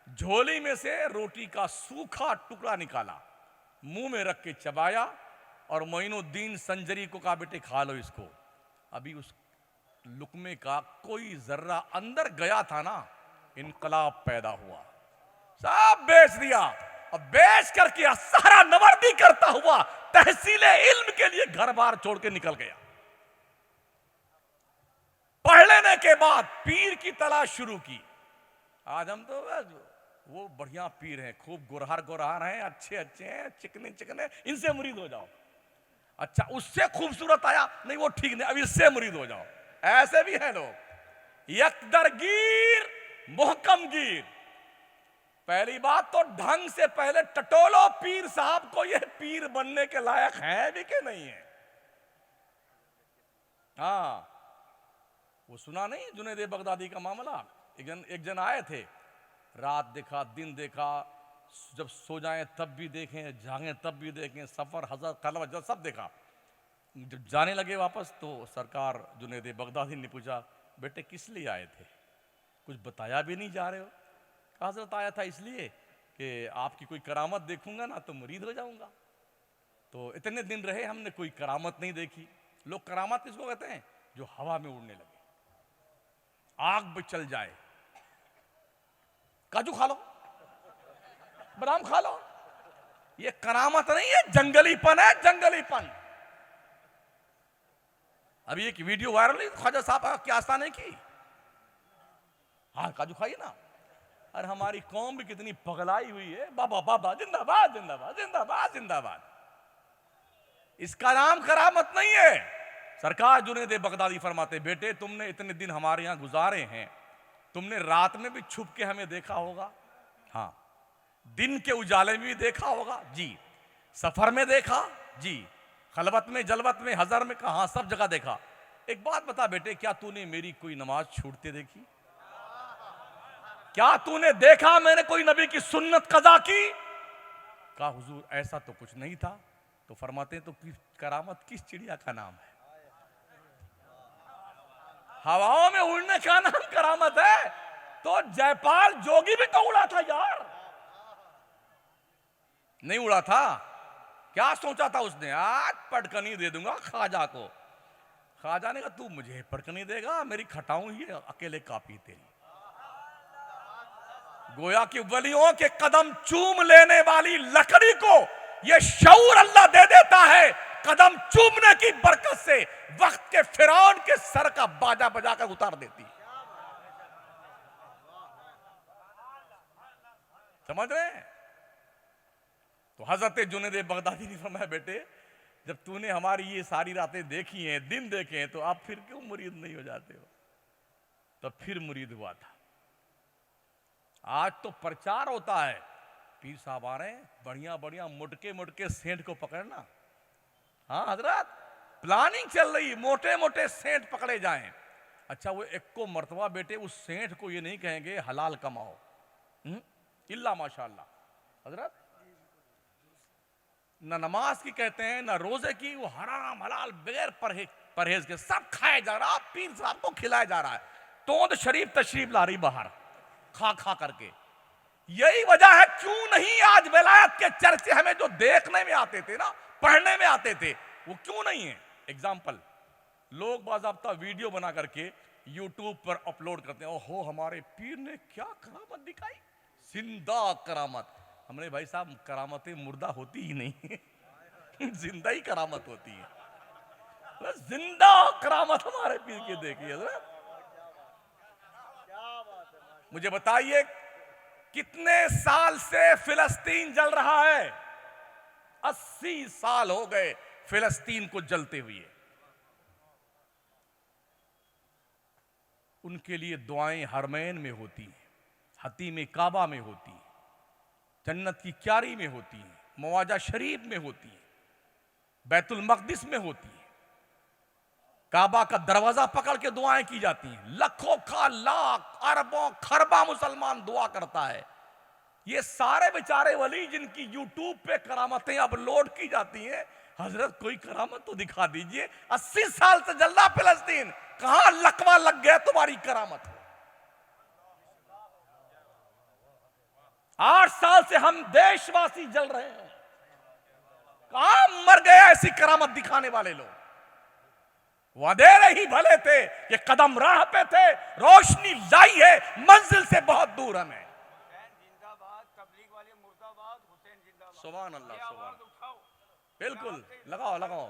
[SPEAKER 1] झोली में से रोटी का सूखा टुकड़ा निकाला, मुंह में रख के चबाया, और मोइनुद्दीन संजरी को कहा बेटे खा लो इसको। अभी उस लुकमे का कोई जर्रा अंदर गया था ना, इनकलाब पैदा हुआ, सब बेच दिया, और बेच करके सारा नवर्दी करता हुआ तहसीले इल्म के लिए घर बार छोड़ के निकल गया। पढ़ लेने के बाद पीर की तलाश शुरू की। आज हम तो वो बढ़िया पीर हैं, खूब गुरहार गुरहार हैं, अच्छे अच्छे हैं, चिकने चिकने, इनसे मुरीद हो जाओ। अच्छा उससे खूबसूरत आया, नहीं वो ठीक नहीं, अब इससे मुरीद हो जाओ। ऐसे भी हैं लोग। यकदरगीर मोहकमगीर। पहली बात तो ढंग से पहले टटोलो पीर साहब को, ये पीर बनने के लायक है भी कि नहीं है। हाँ, वो सुना नहीं जुनैद बगदादी का मामला? एक जन आए थे, रात देखा, दिन देखा, जब सो जाएं तब भी देखें, जागें तब भी देखें, सफर हजरत खलवत सब देखा। जब जाने लगे वापस तो सरकार जुनैद बगदादी ने पूछा बेटे किस लिए आए थे? कुछ बताया भी नहीं जा रहे हो। कहा हजरत आया था इसलिए कि आपकी कोई करामत देखूंगा ना तो मुरीद हो जाऊंगा। तो इतने दिन रहे हमने कोई करामत नहीं देखी। लोग करामत किसको कहते हैं? जो हवा में उड़ने लगे, आग पे चल जाए। काजू खा लो, बादाम खा लो, ये करामत नहीं है, जंगलीपन है, जंगलीपन। अभी एक वीडियो वायरल हुई, ख्वाजा साहब की आस्थाने की, हाँ काजू खाइए ना। अरे हमारी कौम भी कितनी पगलाई हुई है, बाबा बाबा जिंदाबाद जिंदाबाद जिंदाबाद जिंदाबाद। इसका नाम करामत नहीं है। सरकार जुनैद बगदादी फरमाते बेटे तुमने इतने दिन हमारे यहां गुजारे हैं, तुमने रात में भी छुप के हमें देखा होगा, हाँ, दिन के उजाले में भी देखा होगा जी, सफर में देखा जी, खलवत में, जलवत में, हजर में, कहा सब जगह देखा। एक बात बता बेटे, क्या तूने मेरी कोई नमाज छूटते देखी? क्या तूने देखा मैंने कोई नबी की सुन्नत कज़ा की? कहा हुजूर ऐसा तो कुछ नहीं था। तो फरमाते हैं तो करामत किस चिड़िया का नाम है? हवाओं में उड़ने का नाम करामत है। तो जयपाल जोगी भी तो उड़ा था यार, नहीं उड़ा था? क्या सोचा था उसने? आज पटकनी दे दूंगा ख्वाजा को। ख्वाजा ने कहा तू मुझे पटकनी देगा, मेरी खटाऊं ही अकेले काफी तेरी। गोया कि वलियों के कदम चूम लेने वाली लकड़ी को यह शऊर अल्लाह दे देता है, कदम चूमने की बरकत से वक्त के फिरौन के सर का बाजा बजाकर उतार देती। समझ रहे हैं? तो हजरत जुनैद बगदादी ने फरमाया बेटे जब तूने हमारी ये सारी रातें देखी हैं, दिन देखे हैं, तो आप फिर क्यों मुरीद नहीं हो जाते हो? तो फिर मुरीद हुआ था। आज तो प्रचार होता है, पीर साहब आ रहे हैं, बढ़िया बढ़िया मुटके मुटके सेंट को पकड़ना। हाँ हजरत, प्लानिंग चल रही, मोटे मोटे सेंट पकड़े जाएं। अच्छा वो एक को मर्तबा बेटे उस सेंट को ये नहीं कहेंगे हलाल कमाओ, इल्ला माशाअल्लाह हजरत, न नमाज की कहते हैं न रोजे की, वो हराम हलाल बगैर परहेज परहेज के, सब खाया जा रहा, पीर साहब को खिलाया जा रहा है, तोंद शरीफ तशरीफ ला रही बाहर खा खा करके। यही वजह है क्यों नहीं आज विलायत के चर्चे हमें जो देखने में आते थे ना, पढ़ने में आते थे, वो क्यों नहीं है। एग्जाम्पल, लोग बाज़ाब्ता वीडियो बना करके यूट्यूब पर अपलोड करते हैं, ओहो हमारे पीर ने क्या करामत दिखाई, जिंदा करामत। हमने भाई साहब करामतें मुर्दा होती ही नहीं जिंदा ही करामत होती है। जिंदा करामत हमारे पीर की देखिए। मुझे बताइए कितने साल से फिलिस्तीन जल रहा है? 80 साल हो गए फिलिस्तीन को जलते हुए। उनके लिए दुआएं हरमैन में होती हैं, हतीम काबा में होती हैं, जन्नत की क्यारी में होती हैं, मवाजा शरीफ में होती हैं, बैतुल मक़दिस में होती हैं, काबा का दरवाजा पकड़ के दुआएं की जाती हैं। लाखों का लाख अरबों खरबा मुसलमान दुआ करता है। ये सारे बेचारे वली जिनकी यूट्यूब पे करामतें अपलोड की जाती हैं, हजरत कोई करामत तो दिखा दीजिए। 80 साल से जल रहा फिलिस्तीन, कहां लकवा लग गया तुम्हारी करामत को? 8 साल से हम देशवासी जल रहे हैं, कहां मर गया ऐसी करामत दिखाने वाले लोग? वादे ही भले थे, ये कदम राह पे थे, रोशनी लाई है, मंजिल से बहुत दूर हमें। सुभान अल्लाह, सुभान, बिल्कुल लगाओ लगाओ,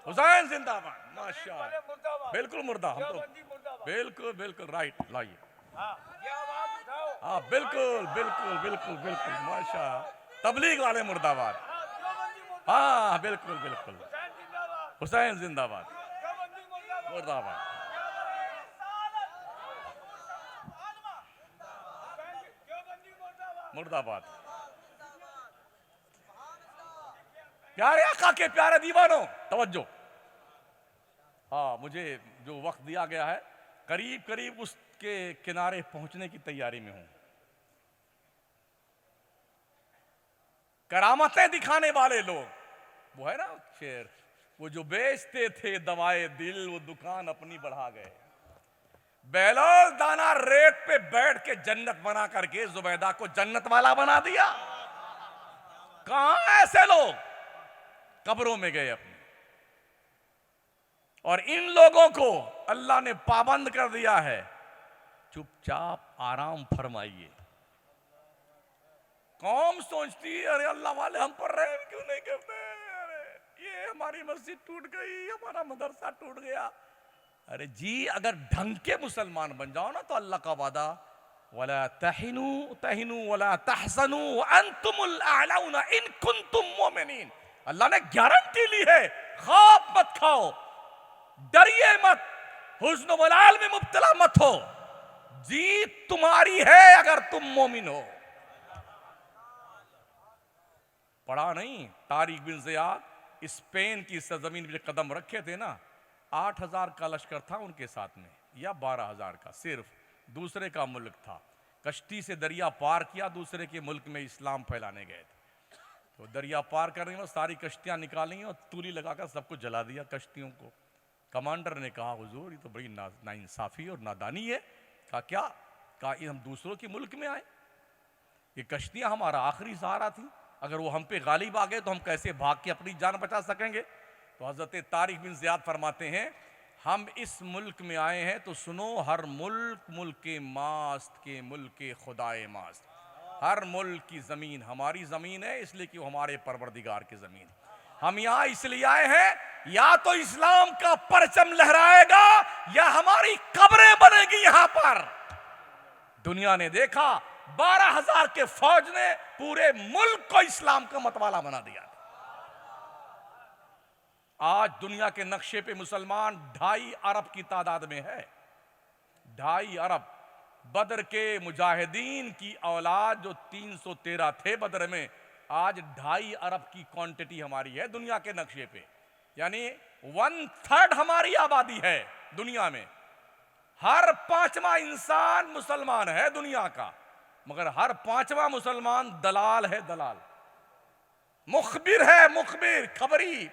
[SPEAKER 1] हुसैन जिंदाबाद, माशाअल्लाह, बिल्कुल मुर्दा, हम तो बिल्कुल बिल्कुल राइट, लाइए, हाँ बिल्कुल बिल्कुल बिल्कुल बिल्कुल, माशाअल्लाह, तबलीग वाले मुर्दाबाद, हाँ बिल्कुल बिल्कुल, हुसैन जिंदाबाद, मुर्दाबाद, मुर्दाबाद। प्यारे आका के प्यारे दीवानों, तवज्जो। हाँ, मुझे जो वक्त दिया गया है करीब करीब उसके किनारे पहुंचने की तैयारी में हूं। करामतें दिखाने वाले लोग, वो है ना शेर, वो जो बेचते थे दवाए दिल, वो दुकान अपनी बढ़ा गए। बेलोल दाना रेत पे बैठ के जन्नत बना करके जुबैदा को जन्नत वाला बना दिया। कहां ऐसे लोग? कब्रों में गए अपने। और इन लोगों को अल्लाह ने पाबंद कर दिया है, चुपचाप आराम फरमाइए। कौम सोचती है अरे अल्लाह वाले हम पर रहम क्यों नहीं करते, अरे ये हमारी मस्जिद टूट गई, हमारा मदरसा टूट गया। अरे जी, अगर ढंग के मुसलमान बन जाओ ना तो अल्लाह का वादा, वला तहिनु तहिनु वला तहसनु व अंतुमुल अअलौना इन कुंतुम मुमिनीन। अल्लाह ने गारंटी ली है, खौफ मत खाओ, डरिए मत, हुस्न वलाल में मुब्तला मत हो, जीत तुम्हारी है अगर तुम मोमिन हो। पढ़ा नहीं तारिक बिन ज़ियाद स्पेन की सरजमीन पे कदम रखे थे ना, 8000 का लश्कर था उनके साथ में, या 12000 का, सिर्फ दूसरे का मुल्क था। कश्ती से दरिया पार किया, दूसरे के मुल्क में इस्लाम फैलाने गए थे। तो दरिया पार करने में सारी कश्तियां निकाली और तूली लगाकर सबको जला दिया कश्तियों को। कमांडर ने कहा हुजूर ये तो बड़ी नाइंसाफी और नादानी है। कहा क्या? कहा ये हम दूसरों के मुल्क में आए, ये कश्तियां हमारा आखिरी सहारा थी, अगर वो हम पे गालिब आ गए तो हम कैसे भाग के अपनी जान बचा सकेंगे? तो हजरत तारिक बिन ज़ियाद फरमाते हैं, हम इस मुल्क में आए हैं तो सुनो, हर मुल्क मुल्क मास्त के मुल्क खुदाए मास्त, हर मुल्क की ज़मीन हमारी ज़मीन है, इसलिए कि वो हमारे परवरदिगार की ज़मीन। हम यहाँ इसलिए आए हैं, या तो इस्लाम का परचम लहराएगा या हमारी कब्रें बनेगी यहाँ पर। दुनिया ने देखा 12,000 के फौज ने पूरे मुल्क को इस्लाम का मतवाला बना दिया। आज दुनिया के नक्शे पे मुसलमान 2.5 अरब की तादाद में है। 2.5 अरब। बदर के मुजाहिदीन की औलाद जो 313 थे बदर में, आज 2.5 अरब की क्वांटिटी हमारी है दुनिया के नक्शे पे, यानी 1/3 हमारी आबादी है दुनिया में। हर 5वां इंसान मुसलमान है दुनिया का, मगर हर 5वां मुसलमान दलाल है, दलाल, मुखबिर है, मुखबिर, खबरी।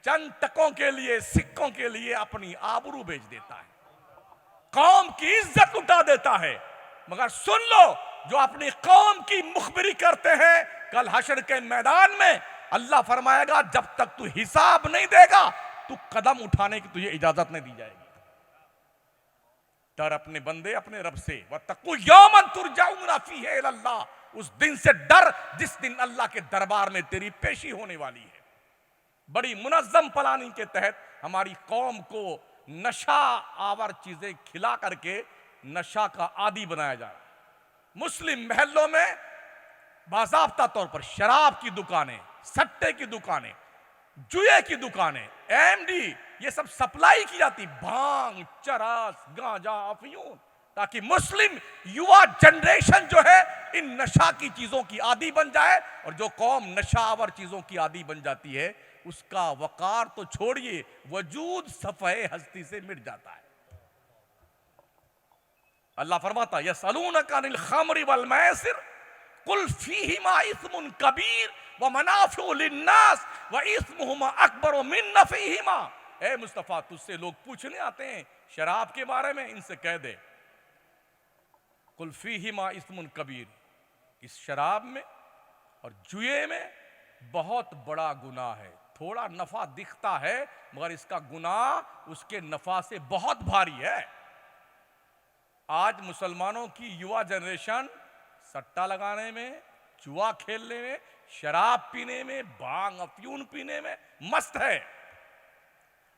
[SPEAKER 1] चंद टकों के लिए, सिक्कों के लिए अपनी आबरू बेच देता है, कौम की इज्जत उठा देता है। मगर सुन लो, जो अपनी कौम की मुखबिरी करते हैं, कल हश्र के मैदान में अल्लाह फरमाएगा जब तक तू हिसाब नहीं देगा तू कदम उठाने की तुझे इजाजत नहीं दी जाएगी। डर अपने बंदे अपने रब से, वत्तकू यौमन तुरजाऊना फीही इलल्लाह, उस दिन से डर जिस दिन अल्लाह के दरबार में तेरी पेशी होने वाली है। बड़ी मुनज्जम प्लानिंग के तहत हमारी कौम को नशा आवर चीजें खिला करके नशा का आदी बनाया जा रहा है। मुस्लिम महल्लों में बाज़ाब्ता तौर पर शराब की दुकानें, सट्टे की दुकानें, जुए की दुकानें, एमडी, ये सब सप्लाई की जाती, भांग, चरस, गांजा, अफीम, ताकि मुस्लिम युवा जनरेशन जो है इन नशा की चीजों की आदी बन जाए। और जो कौम नशावर चीजों की आदी बन जाती है उसका वकार तो छोड़िए, वजूद सफ़े हस्ती से मिट जाता है। अल्लाह फरमाता है यसअलूनका अनिल खम्रि वल मैसिर कुल फीहिमा इस्मुन कबीर व मनाफिउ लिन्नास व इस्मुहुमा अकबर मिन नफीहिमा। ए मुस्तफा, तुझसे लोग पूछने आते हैं शराब के बारे में, इनसे कह दे कुल फीहिमा इस्मुन कबीर, इस शराब में और जुए में बहुत बड़ा गुनाह है। थोड़ा नफा दिखता है मगर इसका गुनाह उसके नफा से बहुत भारी है। आज मुसलमानों की युवा जनरेशन सट्टा लगाने में, जुआ खेलने में, शराब पीने में, भांग अफ्यून पीने में मस्त है।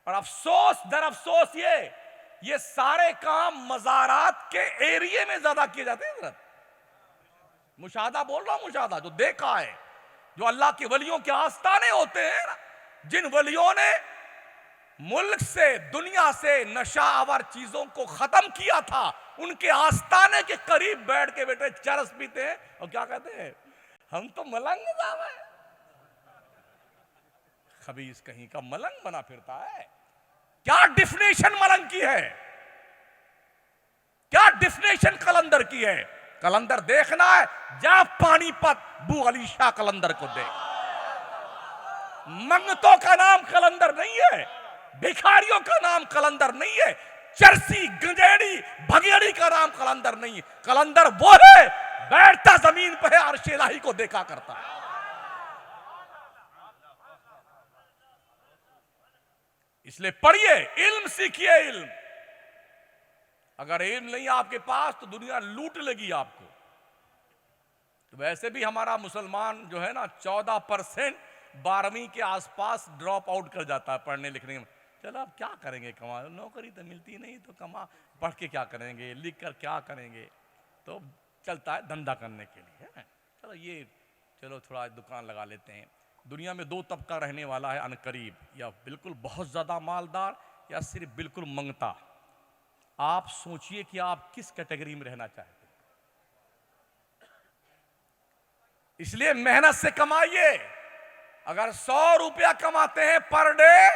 [SPEAKER 1] और अफसोस दर अफसोस ये सारे काम मज़ारात के एरिया में ज्यादा किए जाते हैं। मुशाहदा बोल रहा हूं, मुशाहदा जो देखा है, जो अल्लाह के वलियों के आस्ताने होते हैं ना, जिन वलियों ने मुल्क से, दुनिया से नशा आवर चीजों को खत्म किया था, उनके आस्ताने के करीब बैठ के बेटे चरस पीते हैं और क्या कहते हैं, हम तो मलंग साहब हैं। खबीस कहीं का मलंग बना फिरता है। क्या डिफिनेशन मलंग की है, क्या डिफिनेशन कलंदर की है। कलंदर देखना है, जा पानीपत बू अली शाह कलंदर को देख। मंगतों का नाम कलंदर नहीं है, भिखारियों का नाम कलंदर नहीं है, चरसी गंजेड़ी भगेड़ी का नाम कलंदर नहीं है। कलंदर वो है बैठता जमीन पर है, अर्श इलाही को देखा करता है। इसलिए पढ़िए, इल्म सीखिए, इल्म। अगर इल्म नहीं आपके पास तो दुनिया लूट लेगी आपको। तो वैसे भी हमारा मुसलमान जो है ना 14% 12वीं के आसपास ड्रॉप आउट कर जाता है पढ़ने लिखने में। चलो अब क्या करेंगे, कमा, नौकरी तो मिलती नहीं तो कमा, पढ़ के क्या करेंगे, लिख कर क्या करेंगे, तो चलता है धंधा करने के लिए। चलो थोड़ा दुकान लगा लेते हैं। दुनिया में दो तबका रहने वाला है अनकरीब, या बिल्कुल बहुत ज़्यादा मालदार या सिर्फ बिल्कुल मंगता। आप सोचिए कि आप किस कैटेगरी में रहना चाहते हैं। इसलिए मेहनत से कमाइए। अगर 100 रुपया कमाते हैं पर डे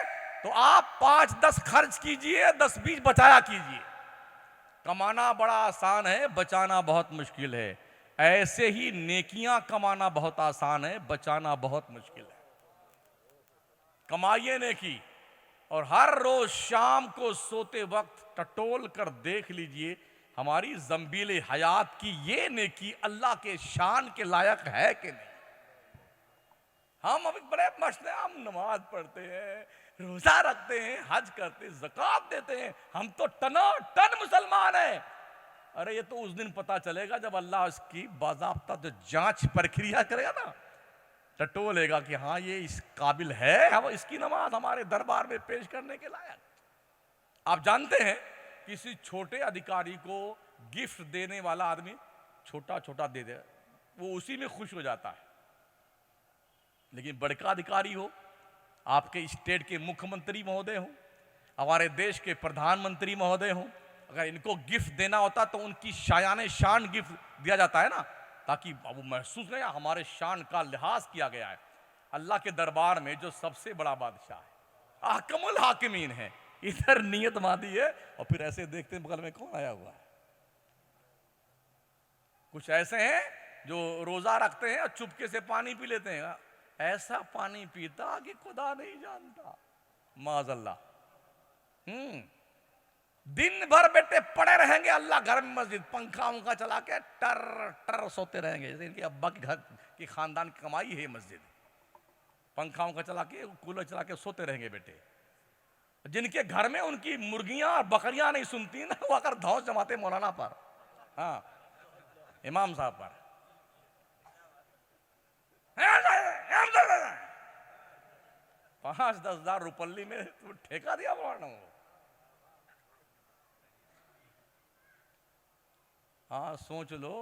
[SPEAKER 1] तो आप 5-10 खर्च कीजिए, 10-20 बचाया कीजिए। कमाना बड़ा आसान है, बचाना बहुत मुश्किल है। ऐसे ही नेकियां कमाना बहुत आसान है, बचाना बहुत मुश्किल है। कमाइए नेकी, और हर रोज शाम को सोते वक्त टटोल कर देख लीजिए हमारी जंबील हयात की ये नेकी अल्लाह के शान के लायक है कि नहीं। हम अभी बड़े मस्त हैं, हम नमाज पढ़ते हैं, रोजा रखते हैं, हज करते हैं, ज़कात देते हैं, हम तो टन मुसलमान हैं। अरे ये तो उस दिन पता चलेगा जब अल्लाह इसकी बाज़ाब्ता जो जांच प्रक्रिया करेगा ना, टटोलेगा कि हाँ ये इस काबिल है, हम इसकी नमाज हमारे दरबार में पेश करने के लायक। आप जानते हैं किसी छोटे अधिकारी को गिफ्ट देने वाला आदमी छोटा छोटा दे दे, वो उसी में खुश हो जाता है। लेकिन बड़का अधिकारी हो, आपके स्टेट के मुख्यमंत्री महोदय हो, हमारे देश के प्रधानमंत्री महोदय हो, अगर इनको गिफ्ट देना होता तो उनकी शायाने शान गिफ्ट दिया जाता है ना, ताकि वो महसूस नहीं हमारे शान का लिहाज किया गया है। अल्लाह के दरबार में जो सबसे बड़ा बादशाह है, अहकमुल हाकिमीन है, इधर नियत मादी है और फिर ऐसे देखते हैं बगल में कौन आया हुआ है। कुछ ऐसे हैं जो रोजा रखते हैं और चुपके से पानी पी लेते हैं। ऐसा पानी पीता कि खुदा नहीं जानता। माज़अल्लाह। दिन भर बेटे पड़े रहेंगे अल्लाह घर में मस्जिद, पंखा उंखा चला के टर टर सोते रहेंगे, जैसे इनके अब्बा के घर की खानदान की कमाई है मस्जिद। पंखा उंखा चला के कूलर चला के सोते रहेंगे बेटे। जिनके घर में उनकी मुर्गियां और बकरियां नहीं सुनती ना, वो आकर धौंस जमाते मौलाना पर, हाँ इमाम साहब पर। 5-10 हज़ार रुपल्ली में तो ठेका दिया मौलाना को। हाँ सोच लो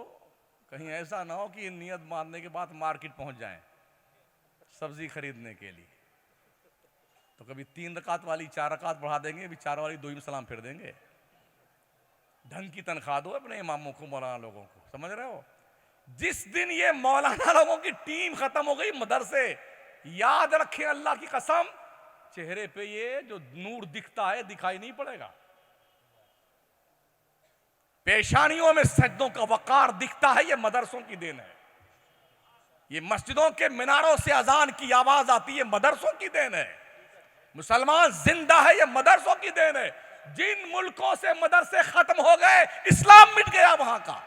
[SPEAKER 1] कहीं ऐसा ना हो कि नियत मानने के बाद मार्केट पहुंच जाएं सब्जी खरीदने के लिए, तो कभी 3 रकात वाली 4 रकात बढ़ा देंगे, अभी 4 वाली 2 ही में सलाम फिर देंगे। ढंग की तनख्वाह दो अपने इमामों को, मौलाना लोगों को, समझ रहे हो। जिस दिन ये मौलाना लोगों की टीम खत्म हो गई मदरसे, याद रखें अल्लाह की कसम, चेहरे पे ये जो नूर दिखता है दिखाई नहीं पड़ेगा। पेशानियों में सज्जों का वकार दिखता है, ये मदरसों की देन है। ये मस्जिदों के मीनारों से अजान की आवाज आती है, मदरसों की देन है। मुसलमान जिंदा है, ये मदरसों की देन है। जिन मुल्कों से मदरसे खत्म हो गए, इस्लाम मिट गया वहां का।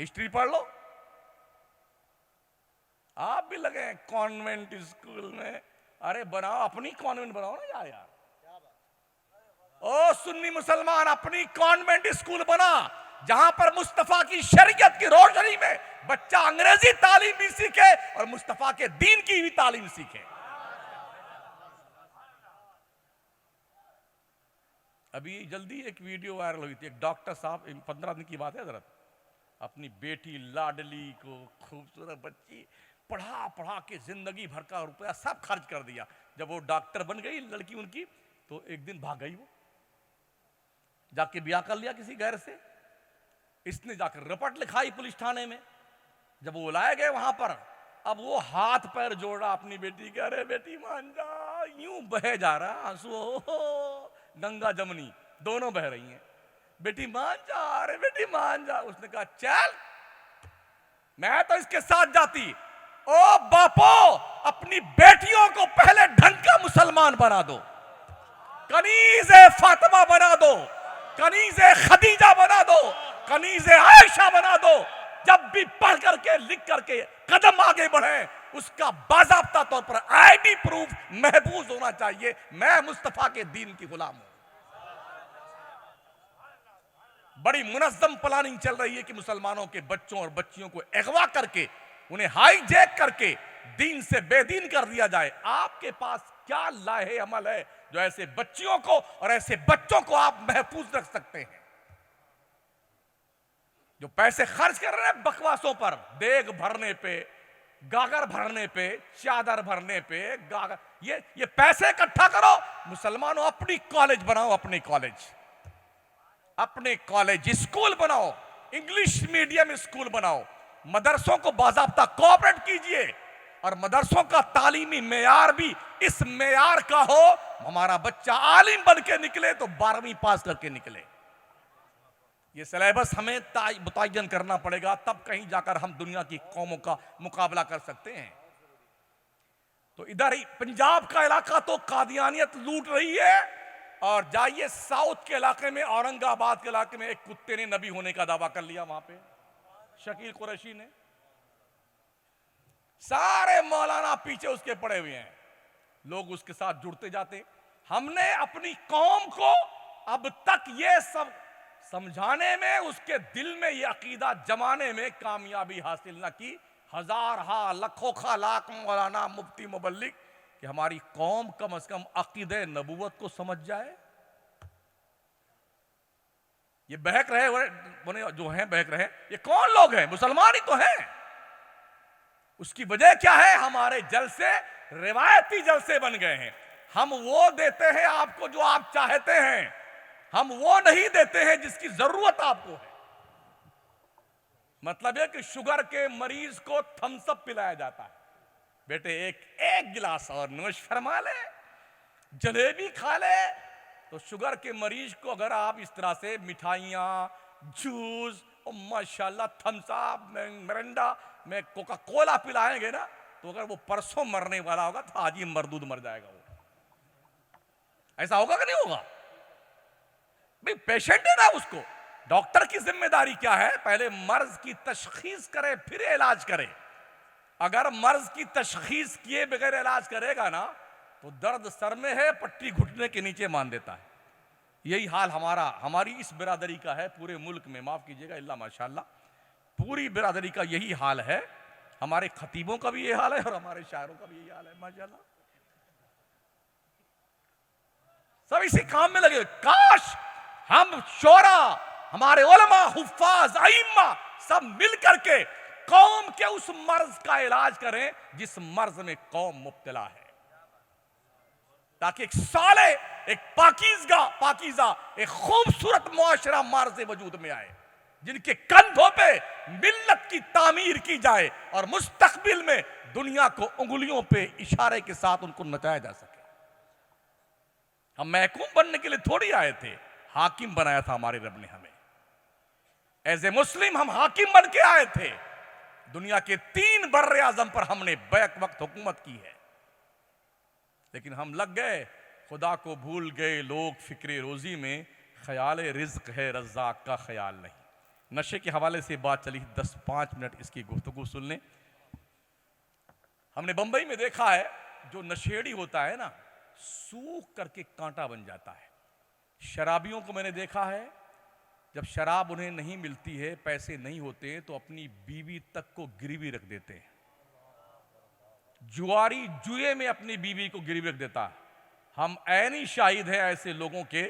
[SPEAKER 1] हिस्ट्री पढ़ लो। आप भी लगे हैं कॉन्वेंट स्कूल में, अरे बनाओ अपनी कॉन्वेंट बनाओ ना यार। ओ सुन्नी मुसलमान, अपनी कॉन्वेंट स्कूल बना, जहां पर मुस्तफा की शरीयत की रोशनी में बच्चा अंग्रेजी तालीम भी सीखे और मुस्तफा के दीन की भी तालीम सीखे। अभी जल्दी एक वीडियो वायरल हुई थी, एक डॉक्टर साहब, 15 दिन की बात है हज़रत, अपनी बेटी लाडली को, खूबसूरत बच्ची, पढ़ा पढ़ा के जिंदगी भर का रुपया सब खर्च कर दिया। जब वो डॉक्टर बन गई लड़की उनकी, तो एक दिन भाग गई, वो जाके ब्याह कर लिया किसी गैर से। इसने जाकर रिपोर्ट लिखाई पुलिस थाने में। जब वो लाए गए वहां पर, अब वो हाथ पैर जोड़ा अपनी बेटी के, अरे बेटी मान जा, यूं बहे जा रहा आंसू, गंगा जमुनी दोनों बह रही हैं, बेटी मान जा, अरे बेटी मान जा। उसने कहा चल, मैं तो इसके साथ जाती। ओ बापो, अपनी बेटियों को पहले ढंग का मुसलमान बना दो, कनीज़े फातिमा बना दो, कनीज़े खदीजा बना दो, कनीज़े आयशा बना दो। जब भी पढ़ करके लिख करके कदम आगे बढ़े, उसका बाज़ाब्ता तौर पर आईडी प्रूफ महफूज होना चाहिए, मैं मुस्तफा के दीन की गुलाम हूं। बड़ी मुनज़्ज़म प्लानिंग चल रही है कि मुसलमानों के बच्चों और बच्चियों को अगवा करके, उन्हें हाईजैक करके दीन से बेदीन कर दिया जाए। आपके पास क्या लाहे अमल है जो ऐसे बच्चियों को और ऐसे बच्चों को आप महफूज रख सकते हैं? जो पैसे खर्च कर रहे हैं बकवासों पर, देग भरने पे, गागर भरने पे, चादर भरने पे, गागर, ये पैसे इकट्ठा करो। मुसलमानों अपनी कॉलेज बनाओ, अपने कॉलेज स्कूल बनाओ, इंग्लिश मीडियम स्कूल बनाओ, मदरसों को बाज़ाब्ता कोऑपरेट कीजिए, और मदरसों का तालीमी मेयार भी इस मेयार का हो, हमारा बच्चा आलिम बन के निकले तो 12वीं पास करके निकले। ये सिलेबस हमें मुतय्यन करना पड़ेगा, तब कहीं जाकर हम दुनिया की कौमों का मुकाबला कर सकते हैं। तो इधर ही पंजाब का इलाका तो कादियानियत लूट रही है, और जाइए साउथ के इलाके में, औरंगाबाद के इलाके में एक कुत्ते ने नबी होने का दावा कर लिया। वहां पे शकील कुरैशी ने, सारे मौलाना पीछे उसके पड़े हुए हैं, लोग उसके साथ जुड़ते जाते। हमने अपनी कौम को अब तक ये सब समझाने में, उसके दिल में ये अकीदा जमाने में कामयाबी हासिल न की। हजार लाखों लाख मौलाना मुफ्ती मुबल्लिग कि हमारी कौम कम से कम अकीदे नबूवत को समझ जाए। ये बहक रहे जो हैं, बहक रहे, ये कौन लोग हैं? मुसलमान ही तो हैं। उसकी वजह क्या है? हमारे जलसे रिवायती जलसे बन गए हैं। हम वो देते हैं आपको जो आप चाहते हैं, हम वो नहीं देते हैं जिसकी जरूरत आपको है। मतलब है कि शुगर के मरीज को थम्स अप पिलाया जाता है, बेटे एक गिलास और नोश फरमा ले, जलेबी खा ले। तो शुगर के मरीज को अगर आप इस तरह से मिठाइयाँ, जूस और माशाल्लाह थम्स अप, मिरिंडा में कोका कोला पिलाएंगे ना, तो अगर वो परसों मरने वाला होगा तो आज ही मरदूद मर जाएगा वो। ऐसा होगा कि नहीं होगा? भाई पेशेंट है ना, उसको डॉक्टर की जिम्मेदारी क्या है? पहले मर्ज की तशखीस करे फिर इलाज करे। अगर मर्ज की तशखीस किए बगैर इलाज करेगा ना तो दर्द सर में है, पट्टी घुटने के नीचे मान देता है। यही हाल हमारी इस बिरादरी का है पूरे मुल्क में। माफ कीजिएगा, इल्ला माशाल्लाह, पूरी बिरादरी का यही हाल है। हमारे खतीबों का भी यही हाल है और हमारे शायरों का भी यही हाल है माशाल्लाह। सब इसी काम में लगे। काश हम शोरा, हमारे उलमा, हुफ्फाज, अइम्मा सब मिल करके कौम के उस मर्ज का इलाज करें जिस मर्ज में कौम मुब्तला है, ताकि एक साले, एक पाकीज़ा, एक खूबसूरत मुआशरा मर्ज वजूद में आए, जिनके कंधों पे मिल्लत की तामीर की जाए और मुस्तकबिल में दुनिया को उंगलियों पे इशारे के साथ उनको नचाया जा सके। हम महकूम बनने के लिए थोड़ी आए थे, हाकिम बनाया था हमारे रब ने हमें। एज ए मुस्लिम हम हाकिम बन के आए थे। दुनिया के 3 बर्रे आजम पर हमने बैक वक्त हुकूमत की है, लेकिन हम लग गए, खुदा को भूल गए लोग फिक्रे रोजी में, ख्याल रिज्क है रज़्ज़ाक का ख्याल नहीं। नशे के हवाले से बात चली, 10-5 मिनट इसकी गुफ्तगू सुन लें। हमने बंबई में देखा है, जो नशेड़ी होता है ना, सूख करके कांटा बन जाता है। शराबियों को मैंने देखा है, जब शराब उन्हें नहीं मिलती है, पैसे नहीं होते, तो अपनी बीवी तक को गिरवी रख देते हैं। जुआरी जुए में अपनी बीवी को गिरवी रख देता है। हम ऐनी शाहिद हैं ऐसे लोगों के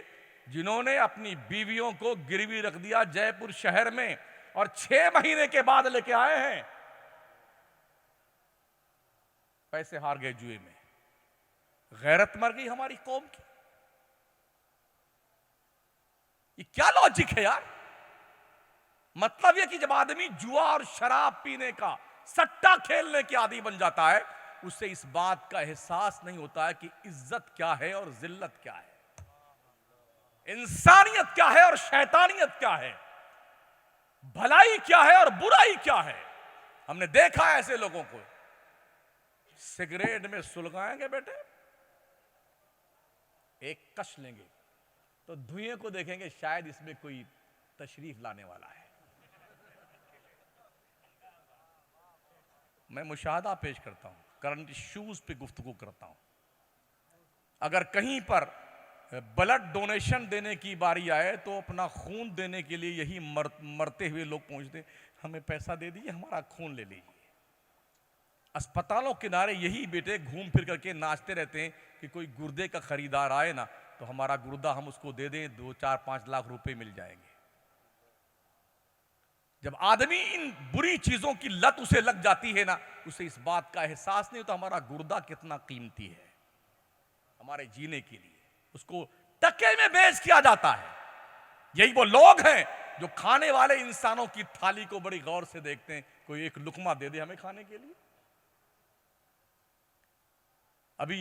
[SPEAKER 1] जिन्होंने अपनी बीवियों को गिरवी रख दिया जयपुर शहर में, और 6 महीने के बाद लेके आए हैं, पैसे हार गए जुए में। गैरत मर गई हमारी कौम की। ये क्या लॉजिक है यार? मतलब यह कि जब आदमी जुआ और शराब पीने का, सट्टा खेलने के आदी बन जाता है, उससे इस बात का एहसास नहीं होता है कि इज्जत क्या है और जिल्लत क्या है, इंसानियत क्या है और शैतानियत क्या है, भलाई क्या है और बुराई क्या है। हमने देखा है ऐसे लोगों को, सिगरेट में सुलगाएंगे बेटे, एक कश लेंगे तो धुएं को देखेंगे, शायद इसमें कोई तशरीफ लाने वाला है। मैं मुशाहदा पेश करता हूं, करंट इश्यूज पे गुफ्तगू करता हूं। अगर कहीं पर ब्लड डोनेशन देने की बारी आए तो अपना खून देने के लिए यही मरते हुए लोग पहुंचते, हमें पैसा दे दीजिए, हमारा खून ले लीजिए। अस्पतालों किनारे यही बेटे घूम फिर करके नाचते रहते हैं कि कोई गुर्दे का खरीदार आए ना तो हमारा गुर्दा हम उसको दे दें, 2-4-5 लाख रुपए मिल जाएंगे। जब आदमी इन बुरी चीजों की लत उसे लग जाती है ना, उसे इस बात का एहसास नहीं होता हमारा गुर्दा कितना कीमती है हमारे जीने के लिए, उसको टके में बेच किया जाता है। यही वो लोग हैं जो खाने वाले इंसानों की थाली को बड़ी गौर से देखते हैं, कोई एक लुकमा दे दे हमें खाने के लिए। अभी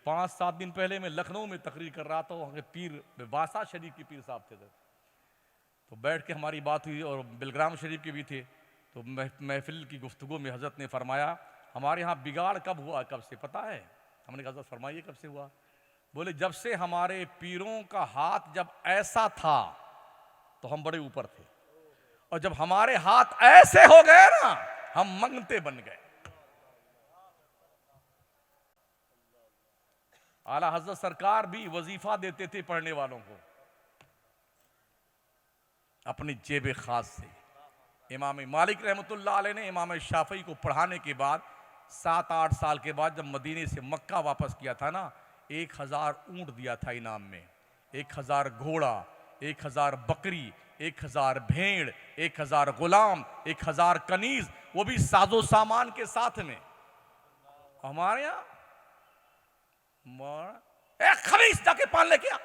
[SPEAKER 1] 5-7 दिन पहले मैं लखनऊ में तकरीर कर रहा था, वहाँ के पीर वासा शरीफ के पीर साहब थे, तो बैठ के हमारी बात हुई, और बिलग्राम शरीफ के भी थे। तो महफिल की गुफ्तगू में हज़रत ने फरमाया, हमारे यहाँ बिगाड़ कब हुआ, कब से पता है? हमने कहा हज़रत फरमाइए कब से हुआ? बोले जब से हमारे पीरों का हाथ जब ऐसा था तो हम बड़े ऊपर थे, और जब हमारे हाथ ऐसे हो गए ना हम मंगते बन गए। आला हज़रत सरकार भी वजीफा देते थे पढ़ने वालों को अपनी जेब खास से। इमाम मालिक रहमतुल्लाह अलैह ने इमाम शाफी को पढ़ाने के बाद 7-8 साल के बाद जब मदीने से मक्का वापस किया था ना, 1000 ऊंट दिया था इनाम में, 1000 घोड़ा, 1000 बकरी, 1000 भेड़, 1000 गुलाम, 1000 कनीज, वो भी साजो सामान के साथ में। हमारे यहाँ एक खमीस जाके पान लेके आ,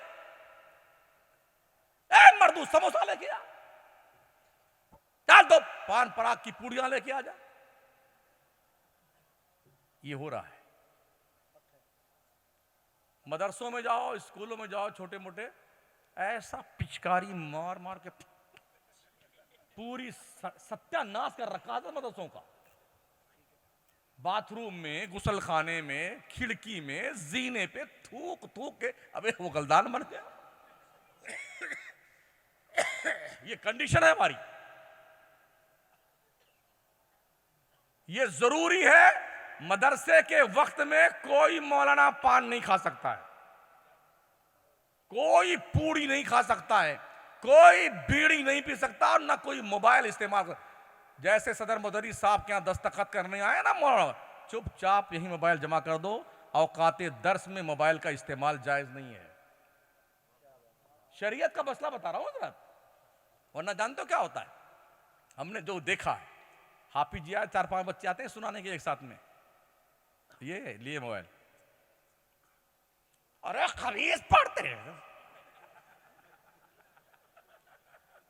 [SPEAKER 1] मर्दू समोसा लेके आ, डाल दो पान पराग की पूड़ियां लेके आ जा। ये हो रहा है। मदरसों में जाओ, स्कूलों में जाओ, छोटे मोटे, ऐसा पिचकारी मार मार के पूरी सत्यानाश कर रखा था मदरसों का। बाथरूम में, गुसल खाने में, खिड़की में, जीने पे थूक थूक के अबे वो गलदान बन गया। ये कंडीशन है हमारी। ये जरूरी है, मदरसे के वक्त में कोई मौलाना पान नहीं खा सकता है, कोई पूड़ी नहीं खा सकता है, कोई बीड़ी नहीं पी सकता और ना कोई मोबाइल इस्तेमाल कर। जैसे सदर मुदर्रिस साहब के यहाँ दस्तखत करने आए ना मौलाना, चुपचाप यही मोबाइल जमा कर दो। औकाते दर्स में मोबाइल का इस्तेमाल जायज नहीं है। शरीयत का मसला बता रहा हूं जरा, वरना जानते हो क्या होता है? हमने जो देखा है, हाफिज जी आए, 4-5 बच्चे आते हैं सुनाने के एक साथ में, ये लिए मोबाइल, अरे खबीस पढ़ते हैं,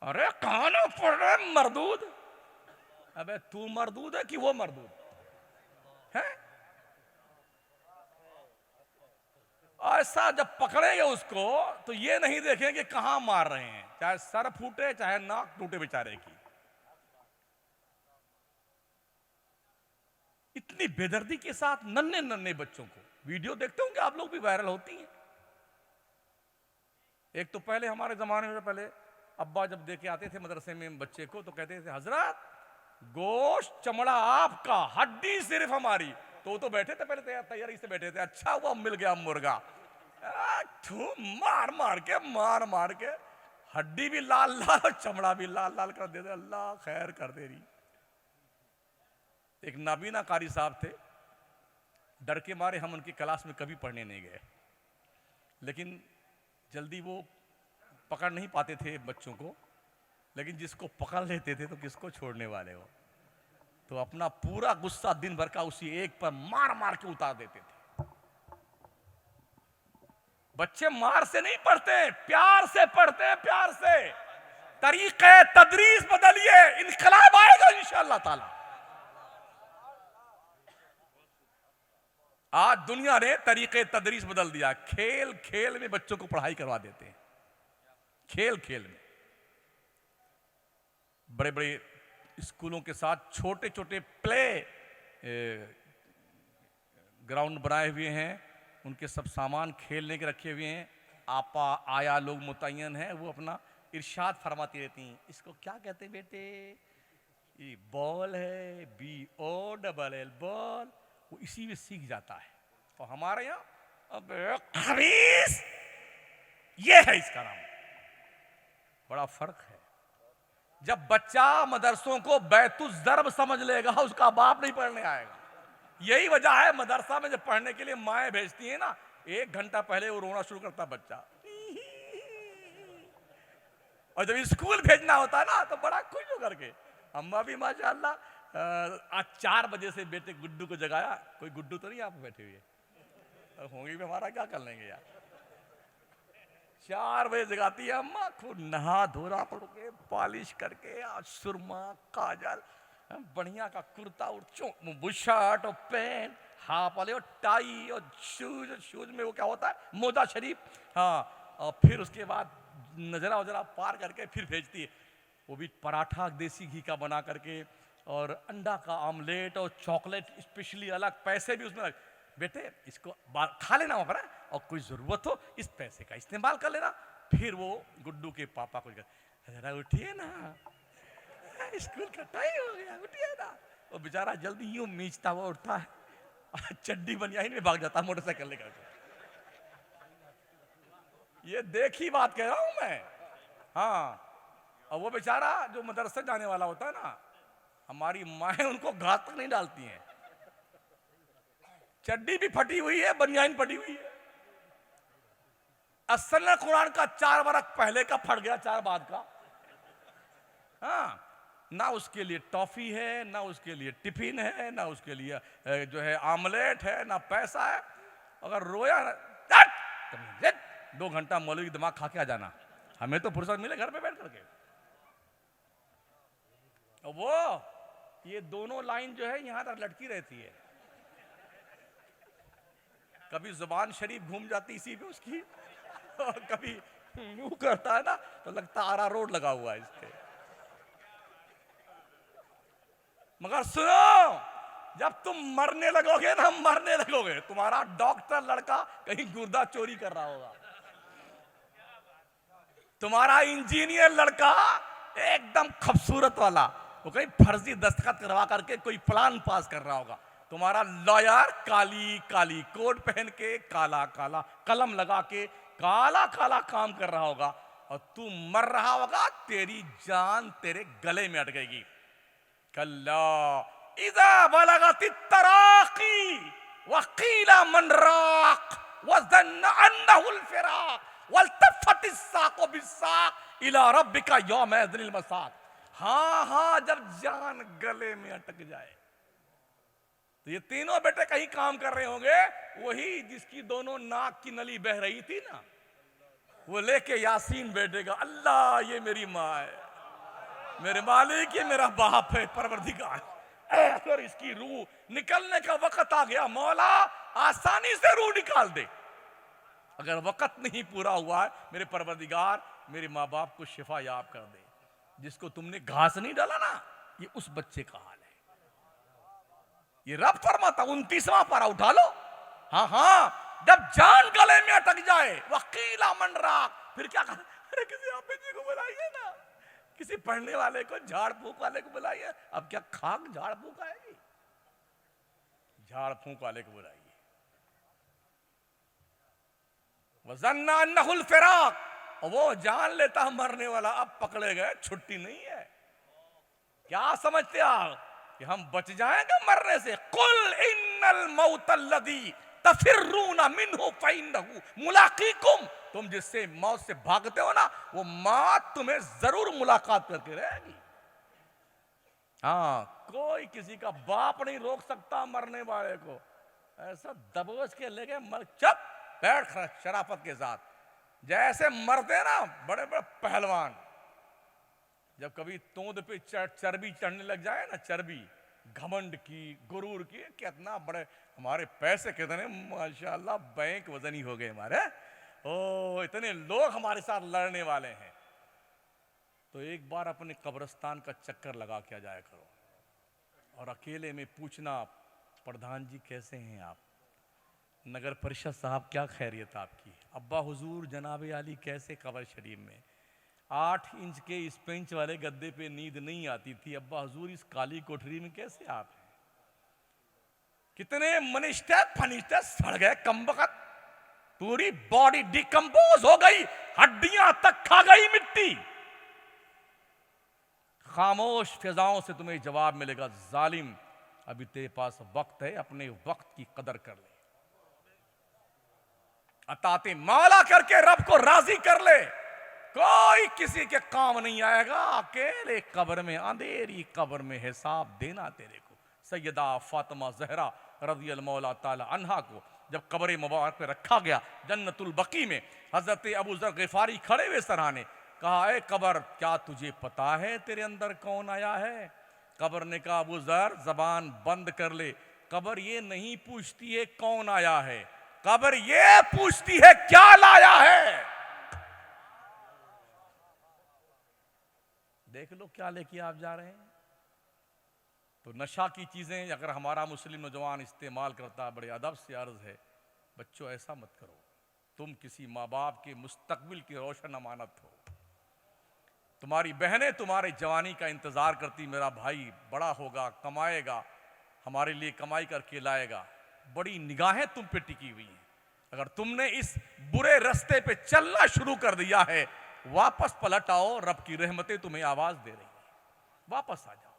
[SPEAKER 1] अरे कहां ना पढ़ रहे मरदूद। अबे तू मरदूद है कि वो मरदूद है? ऐसा जब पकड़ेंगे उसको तो ये नहीं देखेंगे कहां मार रहे हैं, चाहे सर फूटे चाहे नाक टूटे बेचारे की। इतनी बेदर्दी के साथ नन्हे नन्हे बच्चों को, वीडियो देखते होंगे आप लोग भी, वायरल होती हैं। एक तो पहले हमारे जमाने में, पहले अब्बा जब देके आते थे मदरसे में बच्चे को तो कहते थे हजरत गोश्त चमड़ा आपका, हड्डी सिर्फ हमारी। तो बैठे थे पहले तैयारी से बैठे थे, अच्छा हुआ मिल गया मुर्गा। मार मार के हड्डी भी लाल लाल चमड़ा भी लाल लाल कर देते। अल्लाह खैर कर दे रही। एक नाबीना कारी साहब थे, डर के मारे हम उनकी क्लास में कभी पढ़ने नहीं गए, लेकिन जल्दी वो पकड़ नहीं पाते थे बच्चों को, लेकिन जिसको पकड़ लेते थे तो किसको छोड़ने वाले हो, तो अपना पूरा गुस्सा दिन भर का उसी एक पर मार मार के उतार देते थे। बच्चे मार से नहीं पढ़ते, प्यार से पढ़ते हैं, प्यार से। तरीके तदरीस बदलिए, इनकलाब आएगा इंशाअल्लाह ताला। आज दुनिया ने तरीके तदरीस बदल दिया, खेल खेल में बच्चों को पढ़ाई करवा देते हैं, खेल खेल में। बड़े बड़े स्कूलों के साथ छोटे छोटे प्ले ग्राउंड बनाए हुए हैं, उनके सब सामान खेलने के रखे हुए हैं। आपा आया लोग मुतय्यन है, वो अपना इरशाद फरमाती रहती हैं, इसको क्या कहते हैं बेटे? ये बॉल है, BOLL बॉल। वो इसी में सीख जाता है। और हमारे यहाँ अब खबीस, ये है इसका नाम। बड़ा फर्क है। जब बच्चा मदरसों को बैतुल ज़र्ब समझ लेगा, उसका बाप नहीं पढ़ने आएगा। यही वजह है मदरसा में जब पढ़ने के लिए माएँ भेजती हैं ना, 1 घंटा पहले वो रोना शुरू करता बच्चा, और जब स्कूल भेजना होता है ना तो बड़ा खुश होकर के। अम्मा भी माशाअल्लाह आज 4 बजे से बेटे गुड्डू को जगाया। कोई गुड्डू तो नहीं आप बैठे हुए होंगे भी, हमारा क्या कर लेंगे यार। 4 बजे जगाती है अम्मा, खूब नहा धोरा पड़ के, पॉलिश करके, आज सुरमा काजल, बढ़िया का कुर्ता और बुशर्ट और पैंट, हाफ वाले और टाई और शूज में वो क्या होता है, मोजा शरीफ, हाँ। और फिर उसके बाद नजरा वजरा पार करके फिर भेजती है, वो भी पराठा देसी घी का बना करके, और अंडा का आमलेट और चॉकलेट स्पेशली अलग, पैसे भी उसमें। बेटे इसको खा लेना वहाँ पर, और कोई ज़रूरत हो इस पैसे का इस्तेमाल कर लेना। फिर वो गुड्डू के पापा को जरा उठिए ना, स्कूल का टाइम हो गया, उठिए ना। वो बेचारा जल्दी यूं मीचता हुआ उठता है, चड्डी बनियाइन में भाग जाता मोटरसाइकिल लेकर। ये देखी बात कह रहा हूं मैं, हाँ। और वो बेचारा जो मदरसे जाने वाला होता है ना, हमारी माएँ उनको घात तक नहीं डालती हैं। चड्डी भी फटी हुई है, बनियाइन फटी हुई है। असल में कुरान का 4 बरस पहले का फट गया, 4 बाद का, हाँ। ना उसके लिए टॉफी है, ना उसके लिए टिफिन है, ना उसके लिए जो है आमलेट है, ना पैसा है। अगर रोया 2 घंटा मौलवी दिमाग खा के आ जाना, हमें तो फुर्सत मिले घर पे बैठ करके। वो ये दोनों लाइन जो है यहां तक लटकी रहती है, कभी जुबान शरीफ घूम जाती इसी पे उसकी, और कभी मुंह करता है ना तो लगता आरा रोड लगा हुआ है इसके। मगर सुनो, जब तुम मरने लगोगे ना, मरने लगोगे, तुम्हारा डॉक्टर लड़का कहीं गुर्दा चोरी कर रहा होगा, तुम्हारा इंजीनियर लड़का एकदम खूबसूरत वाला वो कहीं फर्जी दस्तखत करवा करके कोई प्लान पास कर रहा होगा, तुम्हारा लॉयर काली काली कोट पहन के काला काला कलम लगा के काला काला काम कर रहा होगा, और तू मर रहा होगा, तेरी जान तेरे गले में अटकेगी। कल्ला इज़ा बलगति तराकी वकीला मन राक वज़न्न अन्नहुल फिराक वल्तफ़ति साक़ु बिस्साक़ इला रब्बिका यौमइज़िनिल मसाक़। हाँ हाँ, जब जान गले में अटक जाए तो ये तीनों बेटे कहीं काम कर रहे होंगे, वही जिसकी दोनों नाक की नली बह रही थी ना, वो लेके यासीन बैठेगा, अल्लाह ये मेरी माँ है, मेरे मालिक ये मेरा बाप है, परवरदिगार, अगर इसकी रूह निकलने का वक्त आ गया मौला आसानी से रूह निकाल दे, अगर वक्त नहीं पूरा हुआ है मेरे परवरदिगार मेरे माँ बाप को शिफा याब कर दे। जिसको तुमने घास नहीं डाला ना, ये उस बच्चे का हाल है। ये रब फरमाता 29वां पारा उठा लो। हाँ हाँ, जब जान गले में अटक जाए, वकीला मन राक, फिर क्या कर, अरे किसी हाफिज जी को बुलाइए ना, किसी पढ़ने वाले को, झाड़ फूक वाले को बुलाइए। अब क्या खाक झाड़ फूक आएगी? झाड़ फूक वाले को बुलाइए। वज़न्ना अन्नहुल फिराक, और वो जान लेता है मरने वाला, अब पकड़े गए, छुट्टी नहीं है। क्या समझते आप कि हम बच जाएंगे मरने से? कुल इन्नल मौतल्लज़ी तफिर्रूना मिन्हु फइन्नहु मुलाकीकुम, तुम जिससे मौत से भागते हो ना, वो मौत तुम्हें जरूर मुलाकात करके रहेगी। हाँ, कोई किसी का बाप नहीं रोक सकता मरने वाले को, ऐसा दबोच के ले गए, मर चुप बैठ शराफत के साथ, जैसे मरते ना बड़े बड़े पहलवान, जब कभी तोंद पे चर्बी चढ़ने लग जाए ना, चर्बी घमंड की, गुरूर की, कितना बड़े हमारे पैसे कितने माशाल्लाह बैंक वजनी हो गए हमारे, ओ इतने लोग हमारे साथ लड़ने वाले हैं, तो एक बार अपने कब्रिस्तान का चक्कर लगा के आ जाया करो, और अकेले में पूछना, प्रधान जी कैसे हैं आप, नगर परिषद साहब क्या खैरियत आपकी, अब्बा हुजूर जनाब आली कैसे कब्र शरीफ में, 8 इंच के इस पेंच वाले गद्दे पे नींद नहीं आती थी, अब्बा हुजूर इस काली कोठरी में कैसे आप हैं, कितने मनिष्ठे फनिष्ठे सड़ गए कमबख्त, पूरी बॉडी डिकम्पोज हो गई, हड्डियां तक खा गई मिट्टी। खामोश फिजाओं से तुम्हें जवाब मिलेगा, जालिम अभी तेरे पास वक्त है, अपने वक्त की कदर कर ले, अताते माला करके रब को राजी कर ले, कोई किसी के काम नहीं आएगा, अकेले कब्र में, अंधेरी कब्र में हिसाब देना तेरे को। सैयदा फातिमा ज़हरा रज़ी अल्लाह ताला अन्हा को जब कब्र मुबारक पे रखा गया जन्नतुल बकी में, हजरत अबू ज़र ग़िफ़ारी खड़े हुए सराहने, कहा ए कब्र क्या तुझे पता है तेरे अंदर कौन आया है? कब्र ने कहा अबू ज़र ज़बान बंद कर ले, कब्र ये नहीं पूछती है कौन आया है, कब्र ये पूछती है क्या लाया है। देख लो क्या लेके आप जा रहे हैं। तो नशा की चीजें अगर हमारा मुस्लिम नौजवान इस्तेमाल करता है, बड़े अदब से अर्ज है, बच्चों ऐसा मत करो, तुम किसी माँ बाप के मुस्तकबिल की रोशन अमानत हो, तुम्हारी बहनें तुम्हारे जवानी का इंतजार करती, मेरा भाई बड़ा होगा, कमाएगा, हमारे लिए कमाई करके लाएगा, बड़ी निगाहें तुम पे टिकी हुई हैं। अगर तुमने इस बुरे रास्ते पे चलना शुरू कर दिया है, वापस पलट आओ, रब की रहमतें तुम्हें आवाज दे रही हैं, वापस आ जाओ,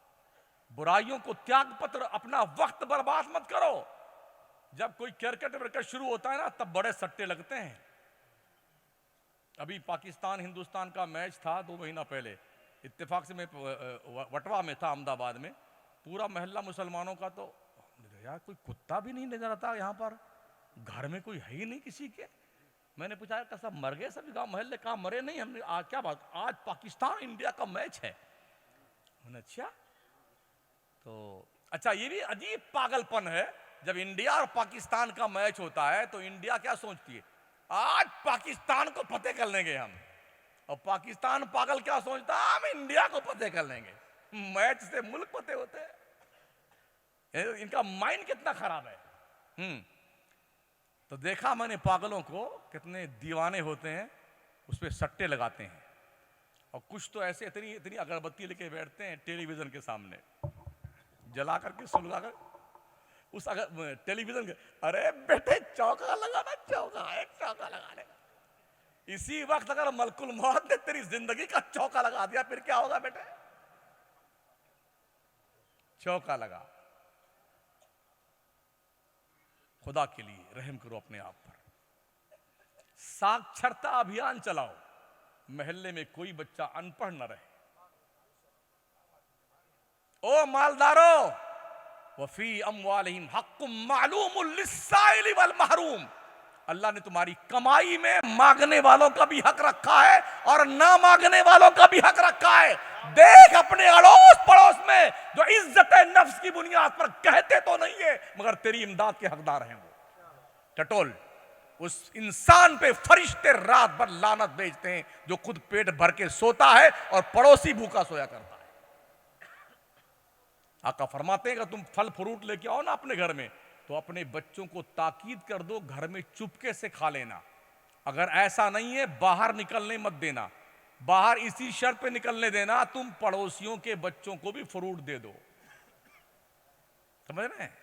[SPEAKER 1] बुराइयों को त्याग पत्र, अपना वक्त बर्बाद मत करो। जब कोई क्रिकेट विकेट शुरू होता है ना, तब बड़े सट्टे लगते हैं। अभी पाकिस्तान हिंदुस्तान का मैच था 2 महीना पहले, इत्तेफाक से मैं वटवा में था अहमदाबाद में, पूरा महल्ला मुसलमानों का, तो यार कोई कुत्ता भी नहीं नजर आता यहाँ पर, घर में कोई है ही नहीं किसी के। मैंने पूछा क्या सब मर गए? सभी गांव महल्ले कहाँ मरे नहीं? हमने आज क्या बात, आज पाकिस्तान इंडिया का मैच है। अच्छा, तो अच्छा ये भी अजीब पागलपन है, जब इंडिया और पाकिस्तान का मैच होता है तो इंडिया क्या सोचती है, आज पाकिस्तान को फतेह कर लेंगे हम, और पाकिस्तान पागल क्या सोचता है, हम इंडिया को फतेह कर लेंगे। मैच से मुल्क फतेह होते हैं। इनका माइंड कितना खराब है। तो देखा मैंने पागलों को, कितने दीवाने होते हैं, उस पर सट्टे लगाते हैं। और कुछ तो ऐसे इतनी इतनी अगरबत्ती लेके बैठते हैं टेलीविजन के सामने, जला करके सुलगा कर उस टेलीविजन के, अरे बेटे चौका लगाना, चौका, एक चौका लगा ले। इसी वक्त अगर मलकुल मौत ने तेरी जिंदगी का चौका लगा दिया, फिर क्या होगा बेटे? चौका लगा। खुदा के लिए रहम करो अपने आप पर। साक्षरता अभियान चलाओ, मोहल्ले में कोई बच्चा अनपढ़ न रहे। ओ मालदारों, वफी अमवालिहिम हक्कुम मालूमुल लिस्साइल वल महरूम, अल्लाह ने तुम्हारी कमाई में मांगने वालों का भी हक रखा है और ना मांगने वालों का भी हक रखा है। देख अपने अड़ोस पड़ोस में जो इज्जत नफ्स की बुनियाद पर कहते तो नहीं है मगर तेरी इमदाद के हकदार हैं, वो टटोल, उस इंसान पे फरिश्ते रात भर लानत भेजते हैं जो खुद पेट भर के सोता है और पड़ोसी भूखा सोया करता है। आका फरमाते हैं कि तुम फल फ्रूट लेके आओ ना अपने घर में, तो अपने बच्चों को ताकीद कर दो घर में चुपके से खा लेना। अगर ऐसा नहीं है बाहर निकलने मत देना, बाहर इसी शर्त पे निकलने देना तुम पड़ोसियों के बच्चों को भी फ्रूट दे दो। समझ रहे हैं?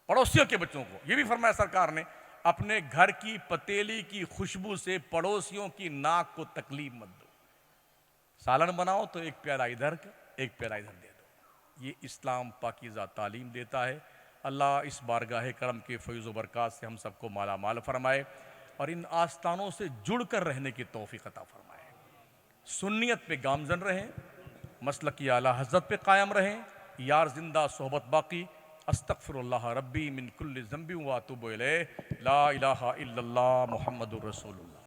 [SPEAKER 1] पड़ोसियों के बच्चों को। यह भी फरमाया सरकार ने, अपने घर की पतेली की खुशबू से पड़ोसियों की नाक को तकलीफ मत दो। सालन बनाओ तो एक प्याला इधर का, एक प्याला इधर दे दो। ये इस्लाम पाकीज़ा तालीम देता है। अल्लाह इस बारगाह करम के फैज़ व बरक़ात से हम सबको माला माल फरमाए और इन आस्थानों से जुड़ कर रहने की तौफ़ीक़ अता फरमाए। सुन्नियत पे गामजन रहें, मसलक की आला हज़रत पे कायम रहें। यार जिंदा सोहबत बाकी। अस्तग़फ़िरुल्लाह रब्बी मिन कुल्लि ज़ंबि व अतूबु इलैह। ला इलाहा इल्लल्लाह मुहम्मदुर रसूलुल्लाह।